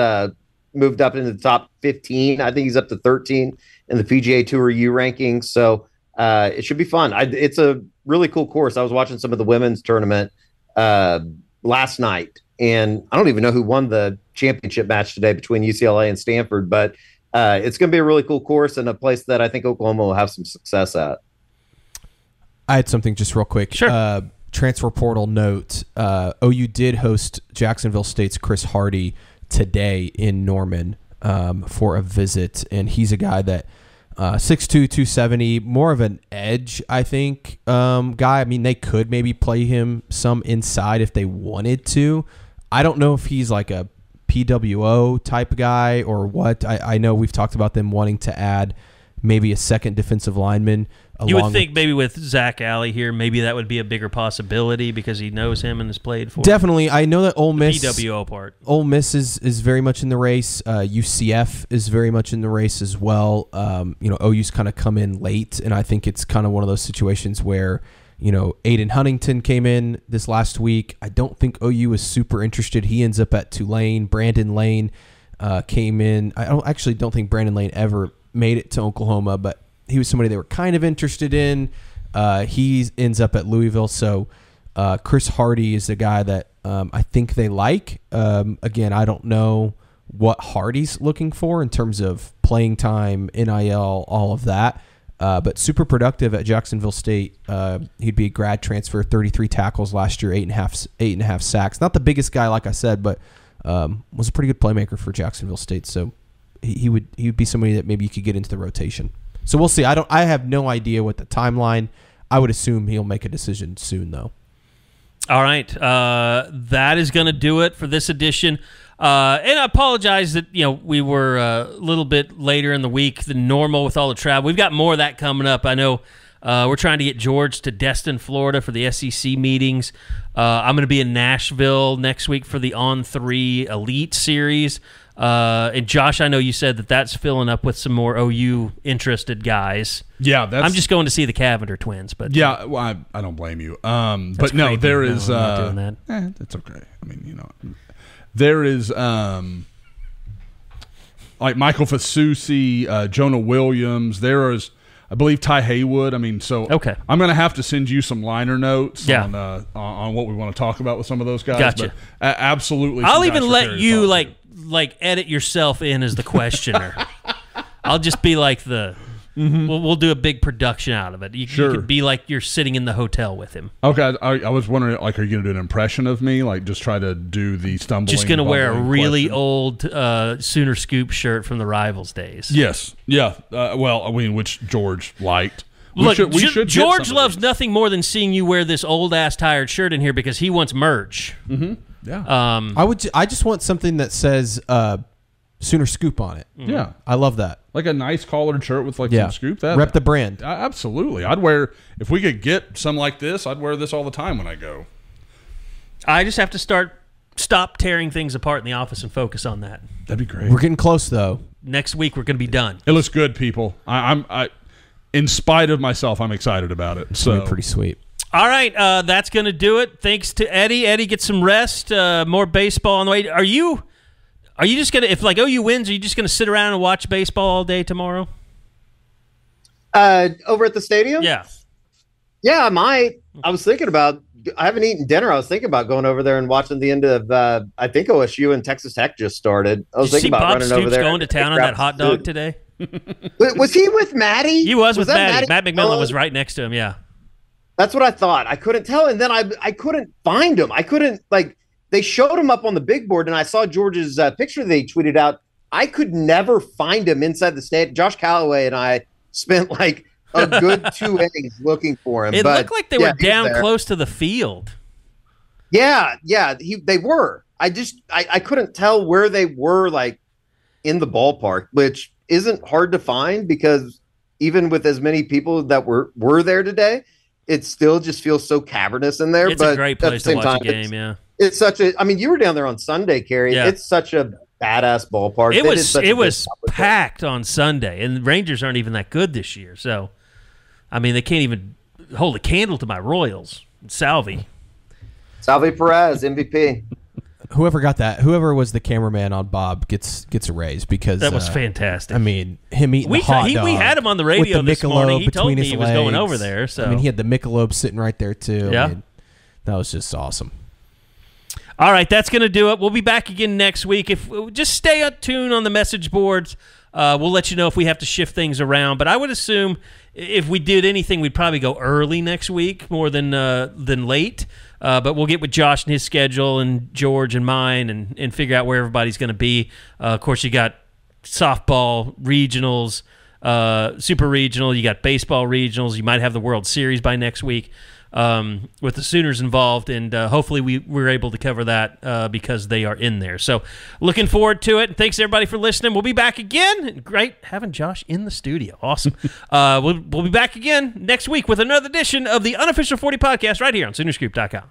moved up into the top 15. I think he's up to 13 in the PGA Tour U rankings. So it should be fun. It's a really cool course. I was watching some of the women's tournament last night, and I don't even know who won the championship match today between UCLA and Stanford, but it's going to be a really cool course and a place that I think Oklahoma will have some success at. I had something just real quick. Sure. Transfer portal note, OU did host Jacksonville State's Chris Hardie today in Norman for a visit, and he's a guy that 6'2", 270, more of an edge, I think, guy. I mean, they could maybe play him some inside if they wanted to. I don't know if he's like a PWO type guy or what. I know we've talked about them wanting to add maybe a second defensive lineman. You would think maybe with Zach Alley here, maybe that would be a bigger possibility because he knows him and has played for him. Definitely. I know that Ole Miss, PWO part. Ole Miss is very much in the race. UCF is very much in the race as well. OU's kind of come in late, and I think it's kind of one of those situations where, Aiden Huntington came in this last week. I don't think OU is super interested. He ends up at Tulane. Brandon Lane came in. I don't think Brandon Lane ever made it to Oklahoma, but he was somebody they were kind of interested in. He ends up at Louisville. So Chris Hardie is the guy that I think they like. Again, I don't know what Hardie's looking for in terms of playing time, NIL, all of that. But super productive at Jacksonville State. He'd be a grad transfer, 33 tackles last year, 8.5 sacks. Not the biggest guy, like I said, but was a pretty good playmaker for Jacksonville State. So he would be somebody that maybe you could get into the rotation. So we'll see. I have no idea what the timeline. I would assume he'll make a decision soon, though. All right. That is going to do it for this edition. And I apologize that we were a little bit later in the week than normal with all the travel. We've got more of that coming up. I know we're trying to get George to Destin, Florida for the SEC meetings. I'm going to be in Nashville next week for the On3 Elite Series. And Josh, I know you said that's filling up with some more OU interested guys. Yeah, I'm just going to see the Cavender twins, but yeah, well, I don't blame you. But no, there is. I'm not doing that. That's okay. I mean, there is like Michael Fasusi, Jonah Williams. There is. I believe Ty Haywood. I mean, so okay. I'm going to have to send you some liner notes Yeah. on what we want to talk about with some of those guys. Gotcha. But absolutely. I'll even let you like edit yourself in as the questioner. I'll just be like the. We'll do a big production out of it. You could be like you're sitting in the hotel with him. Okay, I was wondering, like, are you going to do an impression of me? Like, just try to do the stumbling. Just going to wear a really question? old Sooner Scoop shirt from the Rivals days. Yes, yeah. Well, I mean, which George liked. Look, George loves nothing more than seeing you wear this old ass tired shirt in here because he wants merch. Mm-hmm. Yeah. I just want something that says Sooner Scoop on it. Mm-hmm. Yeah, I love that. Like a nice collared shirt with like some scoop. Rep the brand. Absolutely. I'd wear, if we could get some like this, I'd wear this all the time when I go. I just have to stop tearing things apart in the office and focus on that. That'd be great. We're getting close though. Next week we're going to be done. It looks good, people. I in spite of myself, I'm excited about it. So pretty sweet. All right, that's going to do it. Thanks to Eddie. Eddie, get some rest. More baseball on the way. Are you just going to, if like OU wins, are you just going to sit around and watch baseball all day tomorrow? Over at the stadium? Yeah. Yeah, I might. I was thinking about, I haven't eaten dinner. I was thinking about going over there and watching the end of, I think OSU and Texas Tech just started. I was thinking about Bob running Stoops over there. Going to town on that hot dog today? Was he with Maddie? He was with Maddie. Matt McMillan was right next to him, yeah. That's what I thought. I couldn't tell. And then I couldn't find him. I couldn't, like, they showed him up on the big board, and I saw George's picture they tweeted out. I could never find him inside the stadium. Josh Calloway and I spent like a good 2 days looking for him. It looked like they were down close to the field. Yeah, they were. I couldn't tell where they were, like, in the ballpark, which isn't hard to find because even with as many people that were there today, it still just feels so cavernous in there. It's a great place to watch a game, yeah. It's such a. I mean, you were down there on Sunday, Kerry. Yeah. It's such a badass ballpark. It was packed on Sunday, and the Rangers aren't even that good this year. So, I mean, they can't even hold a candle to my Royals. Salvi Perez, MVP. Whoever was the cameraman on Bob gets a raise because that was fantastic. I mean, him eating the hot dog. We had him on the radio this morning. He told me he was going over there. So I mean, he had the Michelob sitting right there too. Yeah, I mean, that was just awesome. All right, that's going to do it. We'll be back again next week. If just stay tuned on the message boards. We'll let you know if we have to shift things around. But I would assume if we did anything, we'd probably go early next week more than late. But we'll get with Josh and his schedule and George and mine and figure out where everybody's going to be. Of course, you got softball regionals, super regional. You got baseball regionals. You might have the World Series by next week. With the Sooners involved, and hopefully we're able to cover that because they are in there. So looking forward to it. Thanks, everybody, for listening. We'll be back again. Great having Josh in the studio. Awesome. We'll be back again next week with another edition of the Unofficial 40 Podcast right here on Soonerscoop.com.